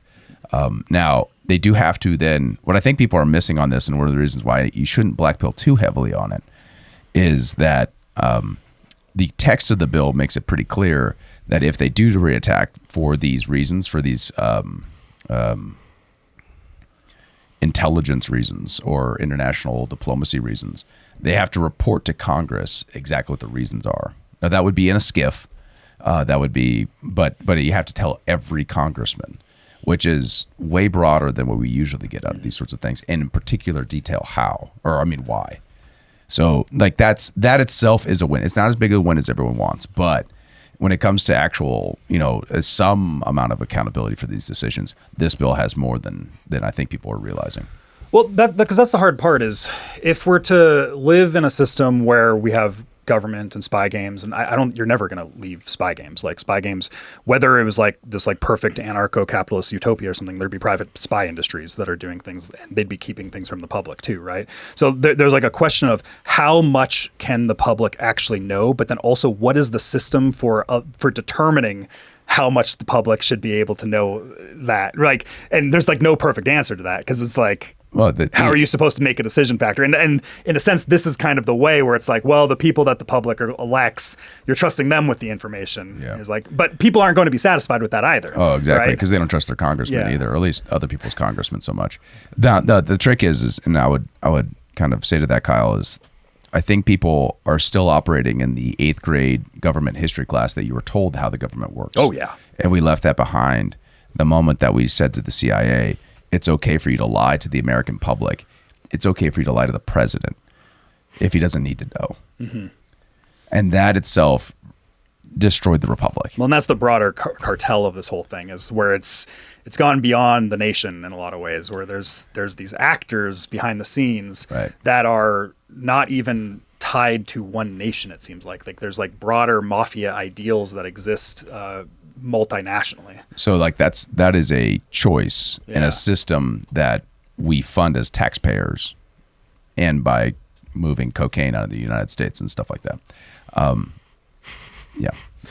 Now, they do have to then, what I think people are missing on this, and one of the reasons why you shouldn't blackpill too heavily on it, is that the text of the bill makes it pretty clear that if they do reattack for these reasons, for these intelligence reasons or international diplomacy reasons, they have to report to Congress exactly what the reasons are. Now that would be in a skiff. That would be, but you have to tell every congressman, which is way broader than what we usually get out of these sorts of things, and in particular detail why. So like that itself is a win. It's not as big a win as everyone wants, but when it comes to actual, some amount of accountability for these decisions, this bill has more than I think people are realizing. Well, because that's the hard part is if we're to live in a system where we have government and spy games, and you're never going to leave spy games. Like spy games, whether it was like this like perfect anarcho-capitalist utopia or something, there'd be private spy industries that are doing things, and they'd be keeping things from the public too, right? So there's like a question of how much can the public actually know, but then also what is the system for determining how much the public should be able to know that, like, and there's like no perfect answer to that, because it's like, how are you supposed to make a decision factor? And in a sense, this is kind of the way where it's like, well, the people that the public elects, you're trusting them with the information. Yeah. It's like, but people aren't going to be satisfied with that either. Oh, exactly, because right? they don't trust their congressmen either, or at least other people's congressmen so much. The trick is, and I would kind of say to that, Kyle, is I think people are still operating in the 8th grade government history class that you were told how the government works. Oh, yeah. And we left that behind the moment that we said to the CIA, it's okay for you to lie to the American public. It's okay for you to lie to the president if he doesn't need to know. Mm-hmm. And that itself destroyed the republic. Well, and that's the broader cartel of this whole thing, is where it's gone beyond the nation in a lot of ways, where there's these actors behind the scenes that are not even tied to one nation, it seems like. Like there's like broader mafia ideals that exist multinationally. So like that is a choice in a system that we fund as taxpayers, and by moving cocaine out of the United States and stuff like that.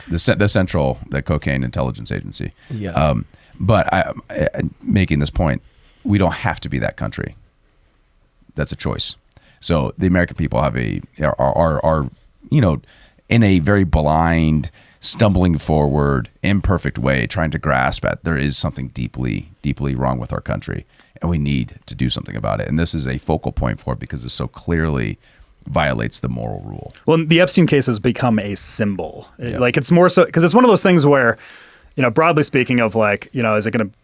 the Cocaine Intelligence Agency. Yeah. But making this point, we don't have to be that country. That's a choice. So the American people are in a very blind, stumbling forward, imperfect way, trying to grasp at there is something deeply, deeply wrong with our country, and we need to do something about it. And this is a focal point for it because it so clearly violates the moral rule. Well, the Epstein case has become a symbol. Like it's more so because it's one of those things where, broadly speaking, of like, is it going to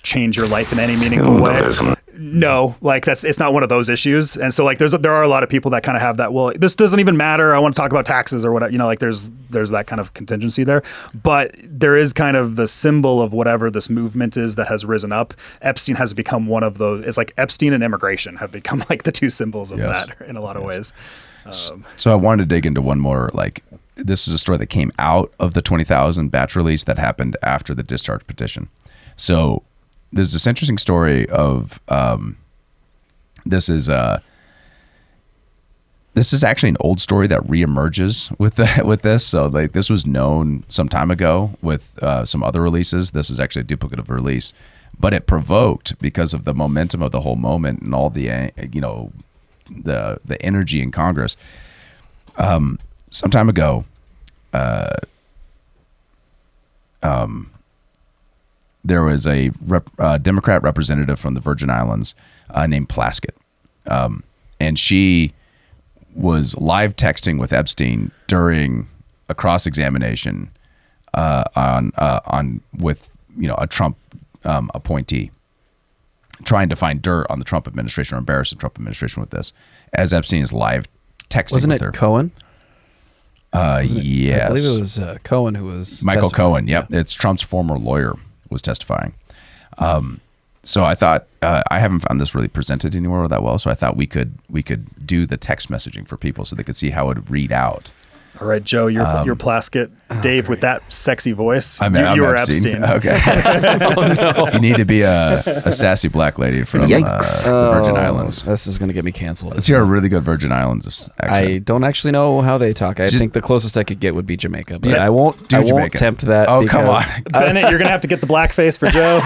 change your life in any meaningful way? No, like it's not one of those issues. And so like there are a lot of people that kind of have that, well, this doesn't even matter. I want to talk about taxes or whatever, like there's that kind of contingency there. But there is kind of the symbol of whatever this movement is that has risen up. Epstein has become one of those. It's like Epstein and immigration have become like the two symbols of that in a lot of ways. So I wanted to dig into one more, like this is a story that came out of the 20,000 batch release that happened after the discharge petition. So there's this interesting story of this is actually an old story that reemerges with this. So like this was known some time ago with some other releases. This is actually a duplicative release, but it provoked because of the momentum of the whole moment and all the the energy in Congress. Some time ago, there was a Democrat representative from the Virgin Islands named Plaskett. And she was live texting with Epstein during a cross-examination with a Trump appointee, trying to find dirt on the Trump administration or embarrass the Trump administration with this, as Epstein is live texting with her. Wasn't it Cohen? Yes. I believe it was Cohen who was Michael testifying. Cohen. Yep. It's Trump's former lawyer was testifying. So I thought I haven't found this really presented anywhere that well. So I thought we could do the text messaging for people so they could see how it would read out. All right, Joe, you're Plaskett. Dave, with that sexy voice, I'm you were Epstein. Epstein. Okay. Oh, no. You need to be a sassy black lady from the Virgin Islands. This is going to get me canceled. Let's hear a really good Virgin Islands accent. I don't actually know how they talk. I think the closest I could get would be Jamaica, but I won't tempt that. Oh, come on. Bennett, you're going to have to get the blackface for Joe.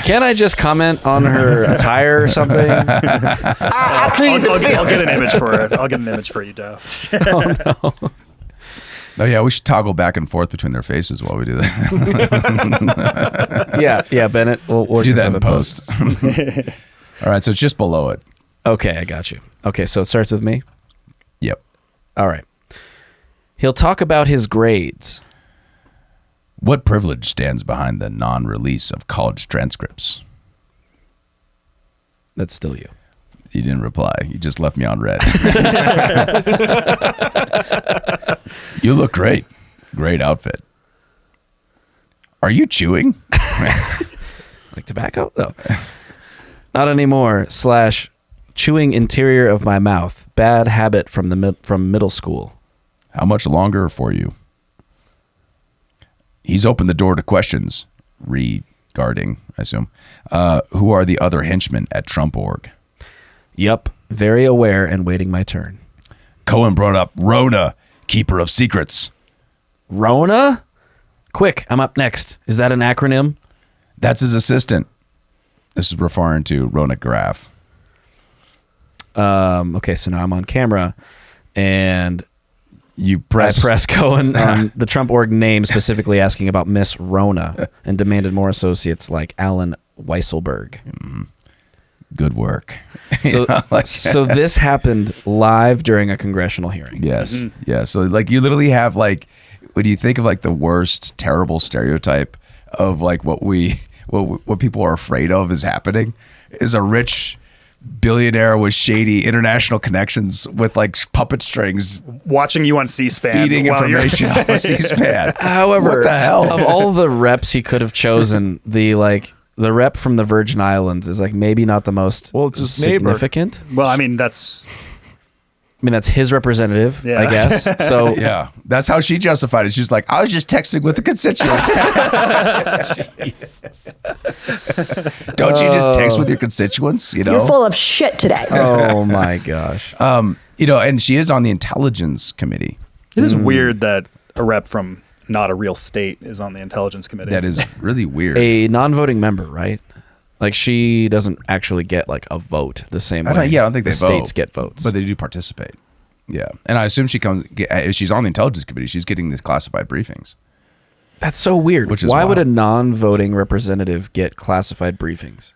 Can I just comment on her attire or something? I'll get an image for it. I'll get an image for you, Joe. Oh, no. Oh yeah, we should toggle back and forth between their faces while we do that. yeah, Bennett. We'll do that in post. All right, so it's just below it. Okay, I got you. Okay, so it starts with me? Yep. All right. He'll talk about his grades. What privilege stands behind the non-release of college transcripts? That's still you. You didn't reply. You just left me on red. You look great. Great outfit. Are you chewing? Like tobacco? No. Not anymore. / chewing interior of my mouth. Bad habit from middle school. How much longer for you? He's opened the door to questions regarding, I assume, who are the other henchmen at Trump.org? Yup. Very aware and waiting my turn. Cohen brought up Rona, keeper of secrets. Rona? Quick, I'm up next. Is that an acronym? That's his assistant. This is referring to Rona Graff. Okay, so now I'm on camera, and I press Cohen on the Trump.org name, specifically asking about Miss Rona, and demanded more associates like Alan Weisselberg. Good work. So, so this happened live during a congressional hearing. Yes. Mm-hmm. Yeah. So like you literally have like, when you think of like the worst terrible stereotype of like what people are afraid of is happening, is a rich billionaire with shady international connections with like puppet strings watching you on C-SPAN, feeding information off of C-SPAN. However, what the hell? Of all the reps he could have chosen, the rep from the Virgin Islands is like maybe not the most significant. Well, I mean that's his representative, I guess. So yeah, that's how she justified it. She's like, I was just texting with a constituent. Don't you just text with your constituents? You know, you're full of shit today. Oh my gosh. And she is on the Intelligence Committee. It is weird that a rep from not a real state is on the Intelligence Committee. That is really weird. A non-voting member, right? Like she doesn't actually get like a vote the same way. I don't think the they states vote, get votes, but they do participate. Yeah, and I assume if she's on the Intelligence Committee, she's getting these classified briefings. That's so weird. Which is why would a wild. non-voting representative get classified briefings?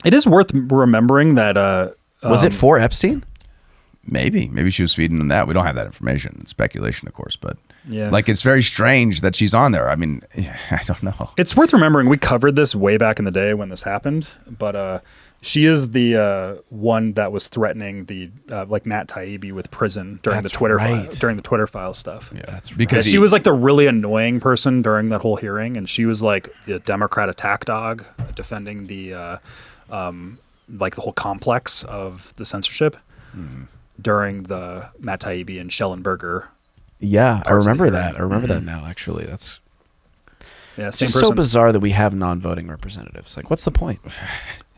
It is worth remembering that. Was it for Epstein? Maybe she was feeding them that. We don't have that information. It's speculation, of course, but Yeah. like it's very strange that she's on there. I mean, I don't know. It's worth remembering. We covered this way back in the day when this happened, but she is the one that was threatening the like Matt Taibbi with prison during That's the Twitter right. during the Twitter file stuff. Yeah, that's Because she was like the really annoying person during that whole hearing, and she was like the Democrat attack dog defending the like the whole complex of the censorship during the Matt Taibbi and Schellenberger. Yeah, I parts of the remember hearing. that. I remember that now. Actually, that's Yeah, same it's person. so bizarre that we have non-voting representatives. Like, what's the point?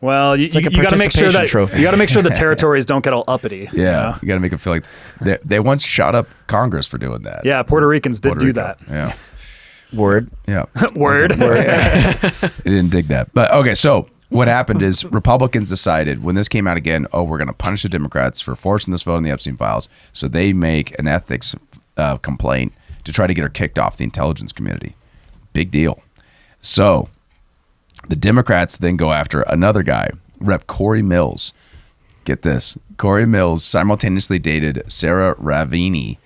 Well, you, It's like a you got to make sure participation that trophy. you got to make sure the territories don't get all uppity. you Yeah, know? you got to make them feel like they once shot up Congress for doing that. Yeah, Puerto Ricans did Puerto do Rico. that. Yeah, Word. yeah. Word. They didn't dig that. But okay, so what happened is Republicans decided when this came out again, we're going to punish the Democrats for forcing this vote in the Epstein files. So they make an ethics complaint to try to get her kicked off the Intelligence Committee. Big deal. So the Democrats then go after another guy, Rep. Corey Mills. Get this. Corey Mills simultaneously dated Sarah Ravini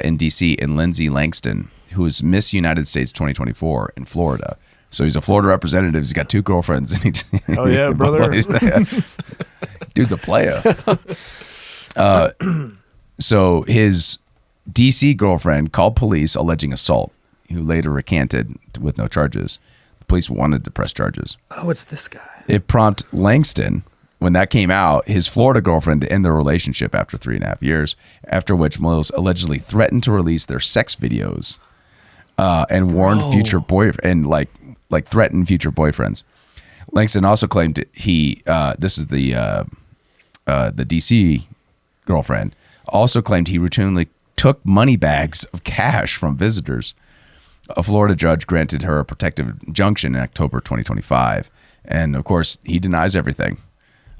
in D.C. and Lindsay Langston, who is Miss United States 2024 in Florida. So he's a Florida representative. He's got 2 girlfriends. And Oh, yeah, brother. Dude's a player. So his DC girlfriend called police alleging assault, who later recanted with no charges. The police wanted to press charges. Oh, it's this guy. It prompted Langston, when that came out, his Florida girlfriend to end their relationship after 3.5 years, after which Mills allegedly threatened to release their sex videos and warned future boyfriend, like threatened future boyfriends. Langston also claimed this is the DC girlfriend, also claimed he routinely took money bags of cash from visitors. A Florida judge granted her a protective injunction in October 2025. And of course, he denies everything.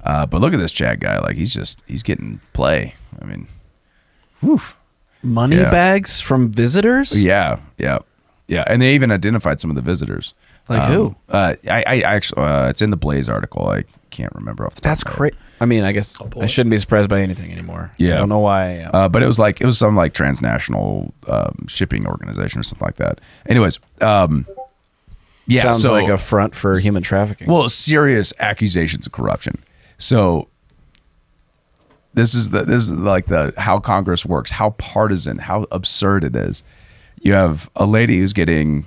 But look at this Chad guy. Like he's getting play. I mean, woof. Money bags from visitors? Yeah. And they even identified some of the visitors. Like who? I actually, it's in the Blaze article. I can't remember off the top. That's crazy. I mean, I guess I shouldn't be surprised by anything anymore. Yeah. I don't know why. But it was some like transnational shipping organization or something like that. Anyways, yeah, sounds like a front for human trafficking. Well, serious accusations of corruption. So this is like the how Congress works, how partisan, how absurd it is. You have a lady who's getting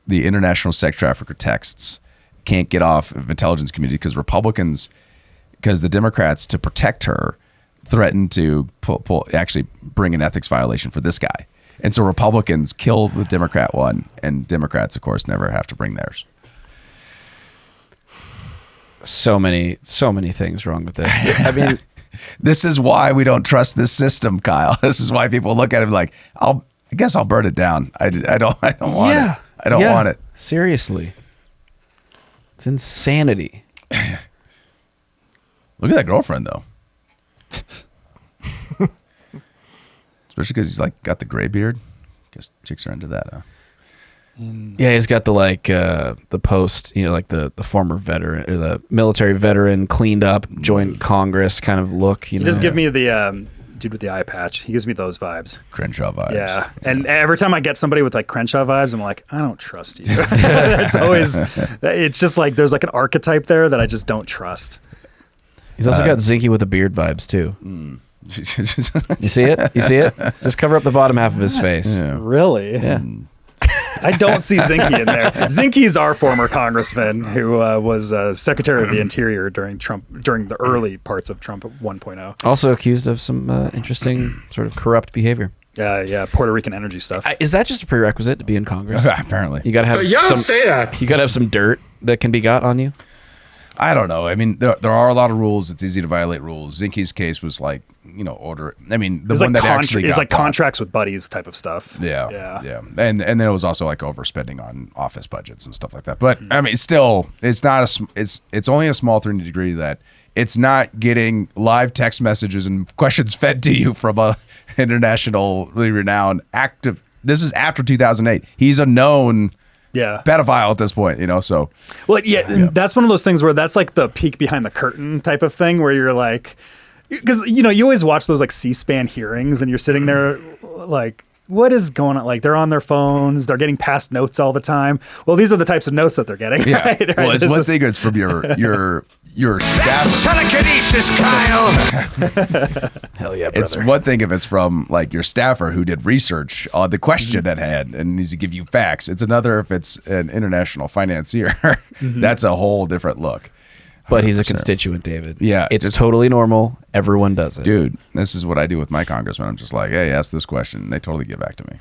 the international sex trafficker texts, can't get off of Intelligence Committee because the Democrats, to protect her, threatened to actually bring an ethics violation for this guy. And so Republicans kill the Democrat one, and Democrats, of course, never have to bring theirs. So many things wrong with this. I mean, this is why we don't trust this system, Kyle. This is why people look at it like, I guess I'll burn it down. I don't want it. I don't want it. Seriously. It's insanity. Look at that girlfriend, though. Especially because he's like got the gray beard. Guess chicks are into that, huh? Yeah, he's got the post, like the former veteran or the military veteran, cleaned up, joined Congress kind of look. He does give me the dude with the eye patch. He gives me those vibes. Crenshaw vibes. Yeah. And every time I get somebody with like Crenshaw vibes, I'm like, I don't trust you. It's just like there's like an archetype there that I just don't trust. He's also got Zinky with the beard vibes too. You see it? You see it? Just cover up the bottom half of his face. Yeah. Really? Yeah. I don't see Zinky in there. Zinky's our former congressman who was Secretary of the Interior during the early parts of Trump 1.0. Also accused of some interesting sort of corrupt behavior. Yeah, Puerto Rican energy stuff. Is that just a prerequisite to be in Congress? Apparently. You got to have You don't say that. You got to have some dirt that can be got on you. I don't know. I mean, there are a lot of rules. It's easy to violate rules. Zinke's case was like, order. I mean, the one that actually got it's like bought. Contracts with buddies type of stuff. Yeah. And then it was also like overspending on office budgets and stuff like that. But I mean, still, it's not it's only a small degree that it's not getting live text messages and questions fed to you from a internationally renowned active. This is after 2008. He's a known pedophile at this point, so. Well, that's one of those things where that's like the peek behind the curtain type of thing where you're like, because, you always watch those like C-SPAN hearings and you're sitting there like, what is going on? Like they're on their phones, they're getting past notes all the time. Well, these are the types of notes that they're getting. Yeah. Right? Well, it's one thing. It's from your staff. Telekinesis, Kyle. Hell yeah, brother. It's one thing if it's from like your staffer who did research on the question at hand and needs to give you facts. It's another if it's an international financier. That's a whole different look. But he's a constituent, David. Yeah. It's totally normal. Everyone does it. Dude, this is what I do with my congressman. I'm just like, hey, ask this question. They totally get back to me.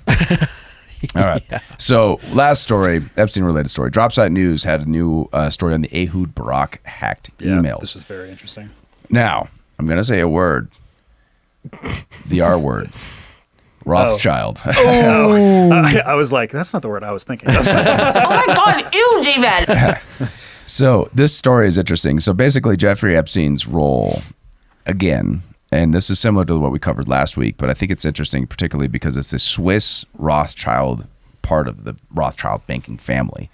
All right. Yeah. So last story, Epstein-related story. Dropsite News had a new story on the Ehud Barak hacked emails. This was very interesting. Now, I'm going to say a word. The R word. Rothschild. I was like, that's not the word I was thinking. Oh my God, ew, David. So this story is interesting. So basically, Jeffrey Epstein's role, again, and this is similar to what we covered last week, but I think it's interesting, particularly because it's the Swiss Rothschild part of the Rothschild banking family.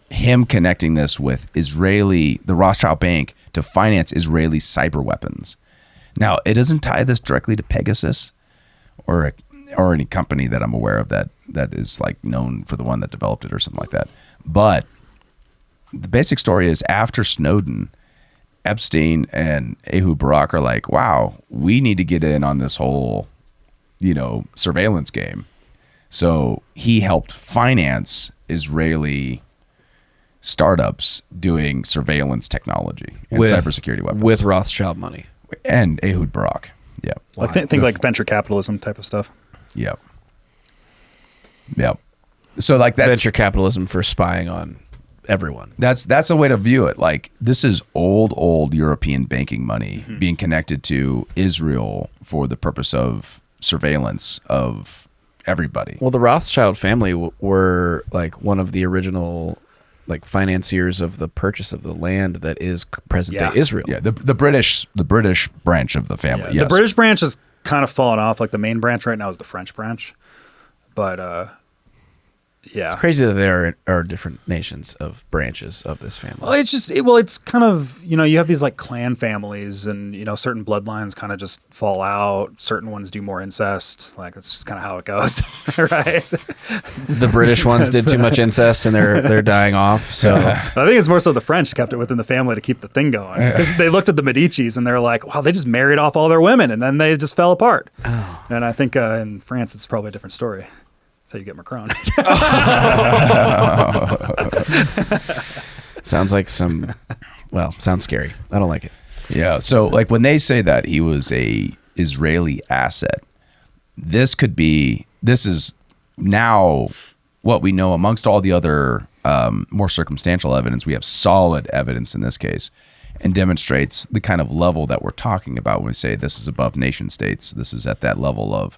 Him connecting this with the Rothschild Bank to finance Israeli cyber weapons. Now, it doesn't tie this directly to Pegasus or any company that I'm aware of that is like known for the one that developed it or something like that. But the basic story is after Snowden, Epstein and Ehud Barak are like, wow, we need to get in on this whole, surveillance game. So he helped finance Israeli startups doing surveillance technology and cybersecurity weapons. With Rothschild money. And Ehud Barak. Yeah. Well, I think like venture capitalism type of stuff. Yep. So like that's venture capitalism for spying on everyone. That's a way to view it. Like this is old European banking money being connected to Israel for the purpose of surveillance of everybody. Well, the Rothschild family were like one of the original like financiers of the purchase of the land that is present day Israel. Yeah, the British branch of the family. Yeah. Yes. The British branch has kind of fallen off. Like the main branch right now is the French branch, but yeah, it's crazy that there are different nations of branches of this family. Well, it's kind of, you have these like clan families and, certain bloodlines kind of just fall out. Certain ones do more incest. Like that's just kind of how it goes. Right. The British ones did too much incest and they're dying off. So I think it's more so the French kept it within the family to keep the thing going because they looked at the Medicis and they're like, wow, they just married off all their women and then they just fell apart. Oh. And I think in France, it's probably a different story. So you get Macron. Sounds like sounds scary. I don't like it. Yeah. So like when they say that he was a Israeli asset, this is now what we know amongst all the other more circumstantial evidence. We have solid evidence in this case and demonstrates the kind of level that we're talking about when we say this is above nation states. This is at that level of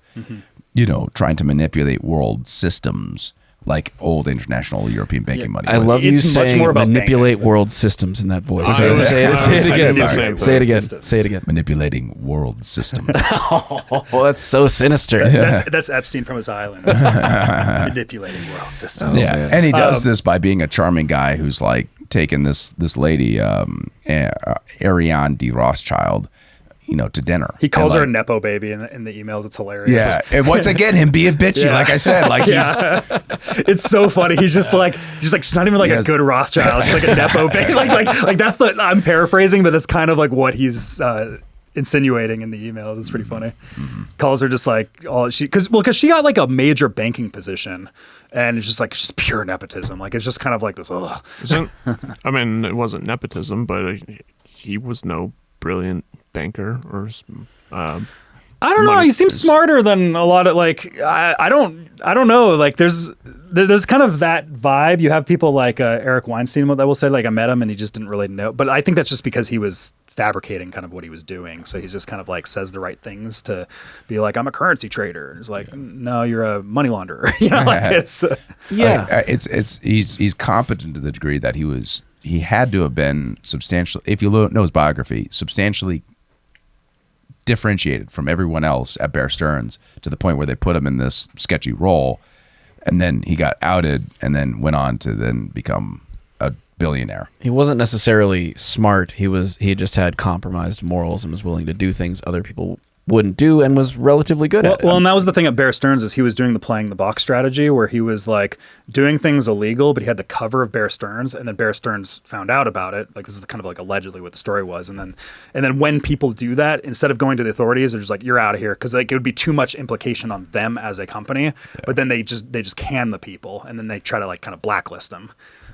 trying to manipulate world systems like old international European banking money. I love you saying manipulate world systems in that voice. Say it again. Say it again. Manipulating world systems. Oh, that's so sinister. That's Epstein from his island. Manipulating world systems. Yeah, and he does this by being a charming guy who's like taking this lady, Ariane de Rothschild, to dinner. He calls her a Nepo baby in the emails. It's hilarious. Yeah. And once again, him being bitchy, like I said, like it's so funny. He's just like, she's not even like a good Rothschild. She's like a Nepo baby. Like that's I'm paraphrasing, but that's kind of like what he's insinuating in the emails. It's pretty funny. Calls her just like because she got like a major banking position and it's just pure nepotism. Like it's just kind of like this. I mean, it wasn't nepotism, but he was no brilliant banker or I don't know. He seems smarter than a lot of I don't know. Like there's there's kind of that vibe. You have people like Eric Weinstein that will say like I met him and he just didn't really know. But I think that's just because he was fabricating kind of what he was doing. So he's just kind of like says the right things to be like, I'm a currency trader. And it's like, no, you're a money launderer. You know, like it's he's competent to the degree that he had to have been substantially, if you know his biography, substantially differentiated from everyone else at Bear Stearns to the point where they put him in this sketchy role, and then he got outed and then went on to then become a billionaire. He wasn't necessarily smart. He just had compromised morals and was willing to do things other people wouldn't do and was relatively good at it. Well, and that was the thing at Bear Stearns is he was doing the playing the box strategy where he was like doing things illegal, but he had the cover of Bear Stearns, and then Bear Stearns found out about it. Like this is kind of like allegedly what the story was, and then when people do that, instead of going to the authorities, they're just like, you're out of here, because like it would be too much implication on them as a company. Yeah. But then they just can the people, and then they try to like kind of blacklist them.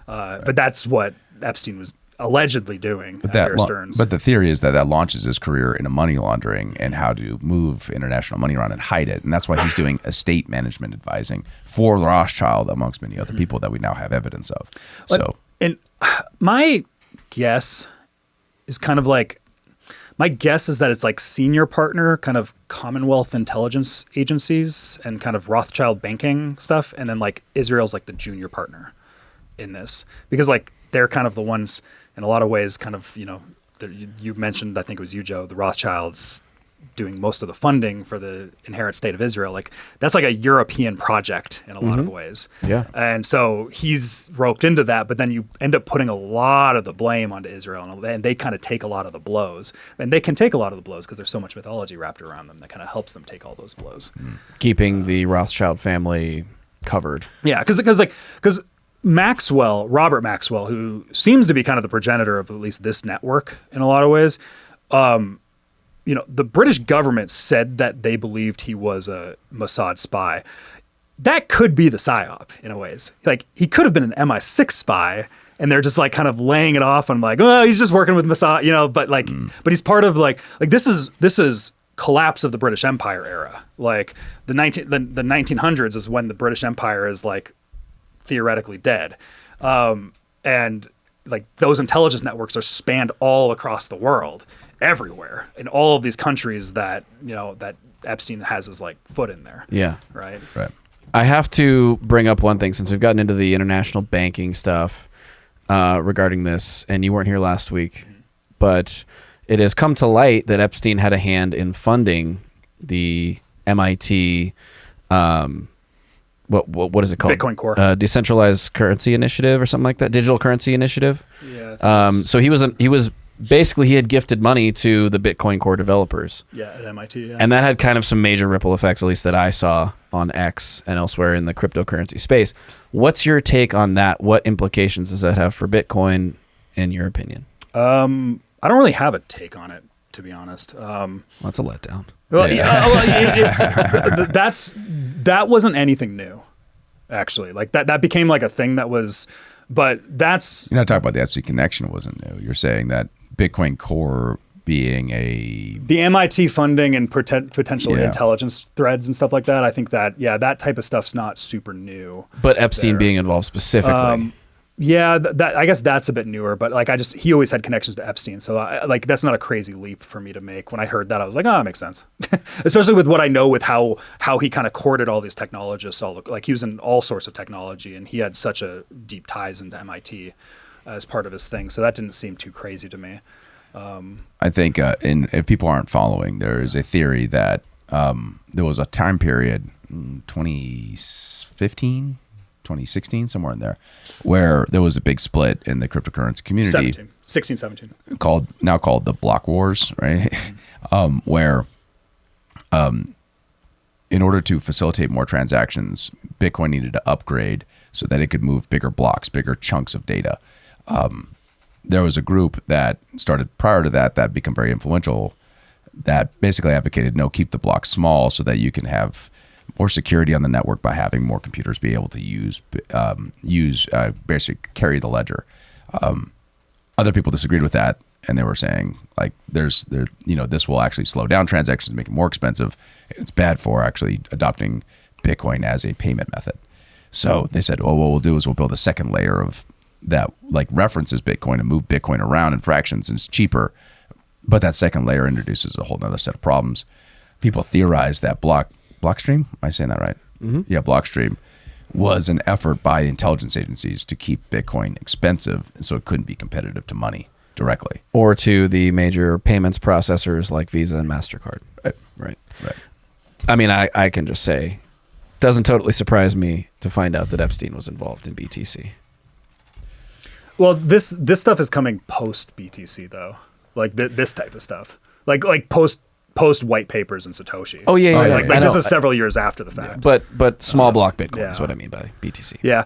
But that's what Epstein was allegedly doing at Bear Stearns. But the theory is that launches his career into money laundering and how to move international money around and hide it. And that's why he's doing estate management advising for Rothschild, amongst many other people that we now have evidence of. And my guess is kind of like, my guess is that it's like senior partner, kind of Commonwealth intelligence agencies and kind of Rothschild banking stuff. And then like Israel's like the junior partner in this, because like they're kind of the ones in a lot of ways, kind of, you know, you mentioned, I think it was you, Joe, the Rothschilds doing most of the funding for the inherent state of Israel. Like that's like a European project in a lot of ways. Yeah. And so he's roped into that, but then you end up putting a lot of the blame onto Israel, and they kind of take a lot of the blows. And they can take a lot of the blows because there's so much mythology wrapped around them that kind of helps them take all those blows. Keeping the Rothschild family covered. Yeah, because Robert Maxwell, who seems to be kind of the progenitor of at least this network in a lot of ways, you know, the British government said that they believed he was a Mossad spy. That could be the PSYOP in a ways. Like he could have been an MI6 spy, and they're just like kind of laying it off on like, oh, he's just working with Mossad, you know. But like, but he's part of like this is collapse of the British Empire era. Like the 1900s is when the British Empire is like theoretically dead, and like those intelligence networks are spanned all across the world, everywhere in all of these countries that, you know, that Epstein has his like foot in there. Yeah, right. I have to bring up one thing since we've gotten into the international banking stuff regarding this, and you weren't here last week, but it has come to light that Epstein had a hand in funding the MIT what is it called? Bitcoin Core. Decentralized Currency Initiative or something like that. Digital Currency Initiative. Yeah. So he was basically, he had gifted money to the Bitcoin Core developers. Yeah, at MIT. Yeah. And that had kind of some major ripple effects, at least that I saw on X and elsewhere in the cryptocurrency space. What's your take on that? What implications does that have for Bitcoin, in your opinion? I don't really have a take on it, to be honest. That's a letdown. Well, that wasn't anything new, actually. Like that became like a thing that was, but that's... You're not talking about the Epstein connection wasn't new. You're saying that Bitcoin Core being the MIT funding and potentially intelligence threads and stuff like that. I think that, that type of stuff's not super new. But Epstein being involved specifically. Yeah, that I guess that's a bit newer, but like he always had connections to Epstein, so like that's not a crazy leap for me to make. When I heard that, I was like, oh, that makes sense. Especially with what I know with how he kind of courted all these technologists. Like he was in all sorts of technology, and he had such a deep ties into MIT as part of his thing. So that didn't seem too crazy to me. I think, if people aren't following, there is a theory that there was a time period, 2015. 2016, somewhere in there, where there was a big split in the cryptocurrency community. 17. Called the block wars, right? Where in order to facilitate more transactions, Bitcoin needed to upgrade so that it could move bigger blocks, bigger chunks of data. There was a group that started prior to that became very influential, that basically advocated, no, keep the blocks small so that you can have more security on the network by having more computers be able to basically carry the ledger. Other people disagreed with that, and they were saying like this will actually slow down transactions, make it more expensive. It's bad for actually adopting Bitcoin as a payment method. So they said, oh, what we'll do is we'll build a second layer of that, like references Bitcoin and move Bitcoin around in fractions, and it's cheaper. But that second layer introduces a whole nother set of problems. People theorize that Blockstream, am I saying that right? Mm-hmm. Yeah, Blockstream was an effort by intelligence agencies to keep Bitcoin expensive, and so it couldn't be competitive to money directly. Or to the major payments processors like Visa and MasterCard. Right. I mean, I can just say, doesn't totally surprise me to find out that Epstein was involved in BTC. Well, this stuff is coming post BTC though, like this type of stuff, like post white papers and Satoshi. Oh yeah, like this is several years after the fact. But small block Bitcoin is what I mean by BTC. Yeah.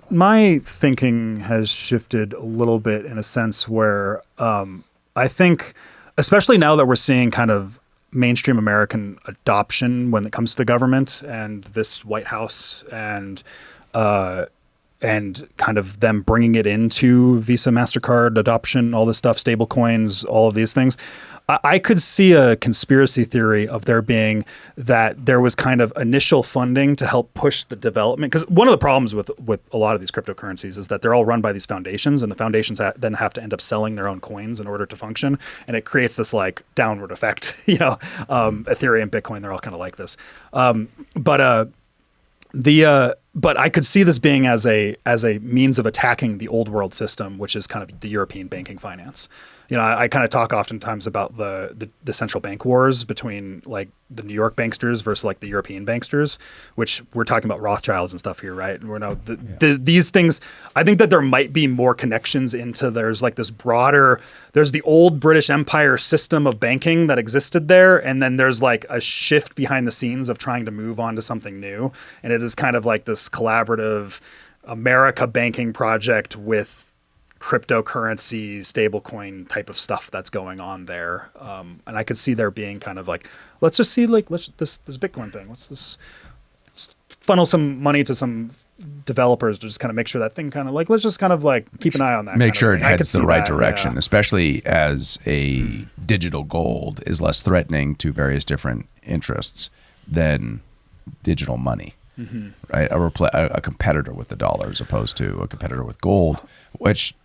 My thinking has shifted a little bit in a sense where I think, especially now that we're seeing kind of mainstream American adoption when it comes to the government and this White House and kind of them bringing it into Visa, MasterCard adoption, all this stuff, stable coins, all of these things. I could see a conspiracy theory of there being that there was kind of initial funding to help push the development. Because one of the problems with a lot of these cryptocurrencies is that they're all run by these foundations, and the foundations then have to end up selling their own coins in order to function. And it creates this like downward effect. Ethereum, Bitcoin, they're all kind of like this. But I could see this being as a means of attacking the old world system, which is kind of the European banking finance. I kind of talk oftentimes about the central bank wars between like the New York banksters versus like the European banksters, which we're talking about Rothschilds and stuff here, right? And these things, I think that there might be more connections into there's like this broader, there's the old British Empire system of banking that existed there. And then there's like a shift behind the scenes of trying to move on to something new. And it is kind of like this collaborative America banking project with cryptocurrency, stablecoin type of stuff that's going on there. And I could see there being kind of like, let's just see like, this Bitcoin thing, let's funnel some money to some developers to just kind of make sure that thing kind of like, let's just kind of like keep an eye on that. Make sure it heads the right that, direction, yeah. especially as a digital gold is less threatening to various different interests than digital money. Mm-hmm. Right, a competitor with the dollar as opposed to a competitor with gold, which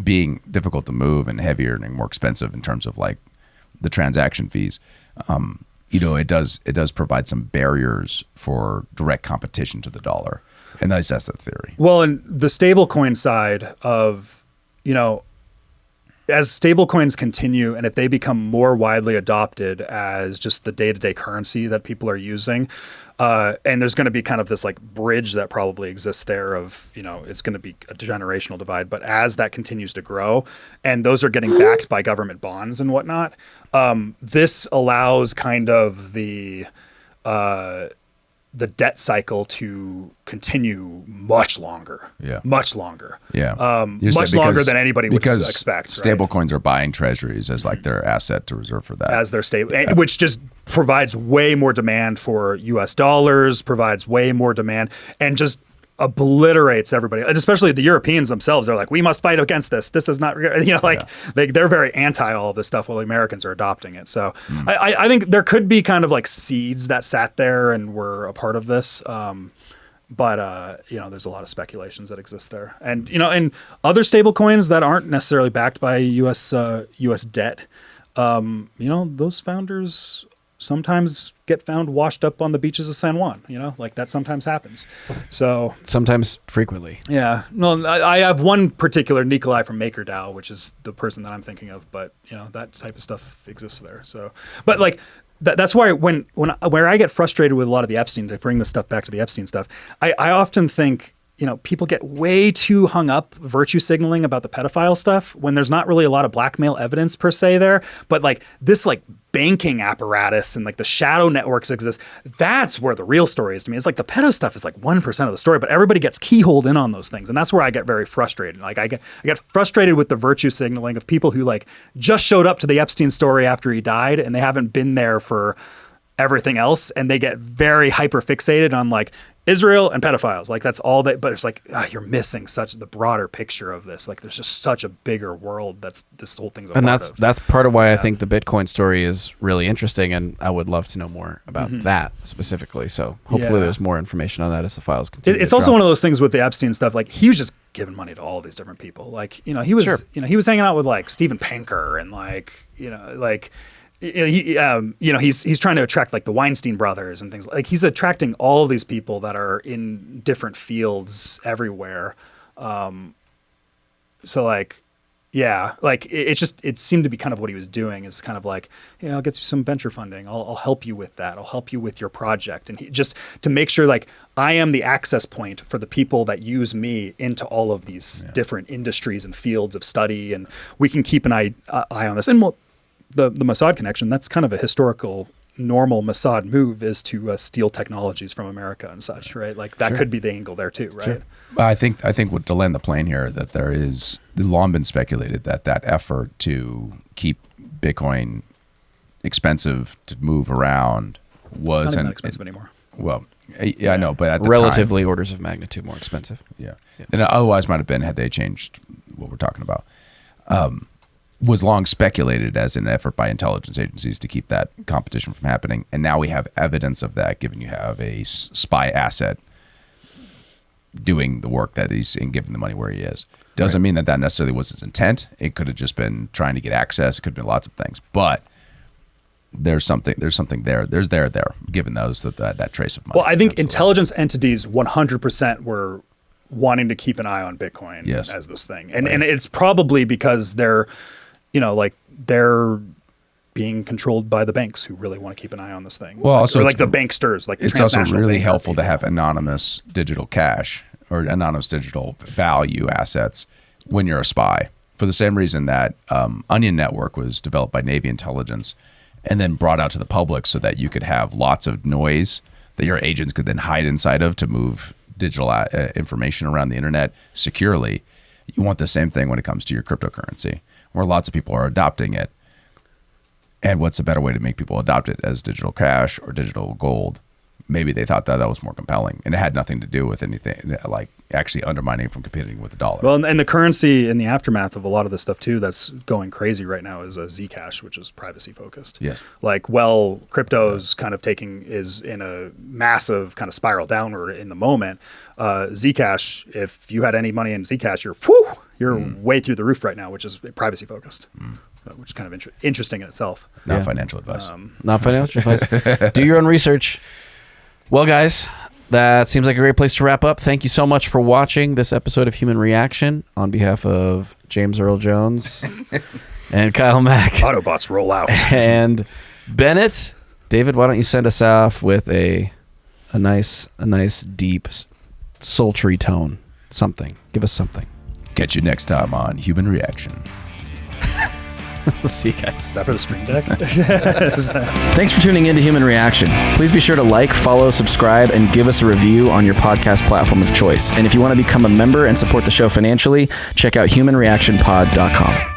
being difficult to move and heavier and more expensive in terms of like the transaction fees. It does provide some barriers for direct competition to the dollar, and that's the theory. Well, and the stablecoin side of as stablecoins continue and if they become more widely adopted as just the day-to-day currency that people are using, and there's going to be kind of this like bridge that probably exists there of, it's going to be a generational divide. But as that continues to grow and those are getting backed by government bonds and whatnot, this allows kind of the debt cycle to continue much longer. Yeah. Much longer. Yeah. Much longer than anybody would expect. Stable coins are buying treasuries as like their asset to reserve for that. As their stable, which just provides way more demand for US dollars, provides way more demand, and just obliterates everybody, and especially the Europeans themselves. They're like, we must fight against this. This is not, they're very anti all of this stuff while the Americans are adopting it. So I think there could be kind of like seeds that sat there and were a part of this. But there's a lot of speculations that exist there. And, and other stable coins that aren't necessarily backed by US debt, those founders sometimes get found washed up on the beaches of San Juan, like that sometimes happens. So sometimes frequently. Yeah. No, I have one particular Nikolai from MakerDAO, which is the person that I'm thinking of, but that type of stuff exists there. So, but like, that's why where I get frustrated with a lot of the Epstein, to bring this stuff back to the Epstein stuff, I often think, people get way too hung up virtue signaling about the pedophile stuff when there's not really a lot of blackmail evidence per se there. But like this like banking apparatus and like the shadow networks exist. That's where the real story is to me. It's like the pedo stuff is like 1% of the story, but everybody gets keyholed in on those things. And that's where I get very frustrated. Like I get frustrated with the virtue signaling of people who like just showed up to the Epstein story after he died and they haven't been there for everything else, and they get very hyper fixated on like, Israel and pedophiles. Like that's all that, but it's like, you're missing such the broader picture of this. Like there's just such a bigger world that's this whole thing's a And part that's part of why I think the Bitcoin story is really interesting, and I would love to know more about that specifically. So hopefully there's more information on that as the files continue. It's also one of those things with the Epstein stuff. Like he was just giving money to all these different people. Like, he was, he was hanging out with like Steven Pinker and like, he's trying to attract like the Weinstein brothers and things like he's attracting all of these people that are in different fields everywhere. So like, yeah, like it seemed to be kind of what he was doing is kind of like, I'll get you some venture funding. I'll help you with that. I'll help you with your project. And he just to make sure like I am the access point for the people that use me into all of these different industries and fields of study. And we can keep an eye on this. And the Mossad connection, that's kind of a historical normal Mossad move is to steal technologies from America and such, right? Like that could be the angle there too, right? I think to land the plane here that there is long been speculated that effort to keep Bitcoin expensive to move around wasn't it's not even that expensive anymore. Well, yeah, I know, but at the relatively time, orders of magnitude more expensive. Yeah. And otherwise might have been had they changed what we're talking about. Was long speculated as an effort by intelligence agencies to keep that competition from happening. And now we have evidence of that, given you have a spy asset doing the work that he's and giving the money where he is. Doesn't mean that necessarily was his intent. It could have just been trying to get access. It could have been lots of things. But there's something there. There's there, given those that trace of money. Well, I think intelligence entities 100% were wanting to keep an eye on Bitcoin as this thing. And it's probably because they're being controlled by the banks who really want to keep an eye on this thing. Well, also like the banksters, like the it's also really helpful to have anonymous digital cash or anonymous digital value assets when you're a spy. For the same reason that Onion Network was developed by Navy intelligence and then brought out to the public so that you could have lots of noise that your agents could then hide inside of to move digital information around the internet securely. You want the same thing when it comes to your cryptocurrency, where lots of people are adopting it. And what's a better way to make people adopt it as digital cash or digital gold? Maybe they thought that was more compelling, and it had nothing to do with anything like actually undermining from competing with the dollar. Well, and the currency in the aftermath of a lot of this stuff too that's going crazy right now is Zcash, which is privacy focused. Yes. Like, crypto's kind of is in a massive kind of spiral downward in the moment. Zcash, if you had any money in Zcash, you're way through the roof right now, which is privacy focused. Which is kind of interesting in itself. Not financial advice. Not financial advice. Do your own research. Well, guys, that seems like a great place to wrap up. Thank you so much for watching this episode of Human Reaction. On behalf of James Earl Jones and Kyle Mack. Autobots roll out. And Bennett. David, why don't you send us off with a nice deep, sultry tone. Something. Give us something. Catch you next time on Human Reaction. See you guys. Is that for the stream deck? Thanks for tuning in to Human Reaction. Please be sure to like, follow, subscribe, and give us a review on your podcast platform of choice. And if you want to become a member and support the show financially, check out humanreactionpod.com.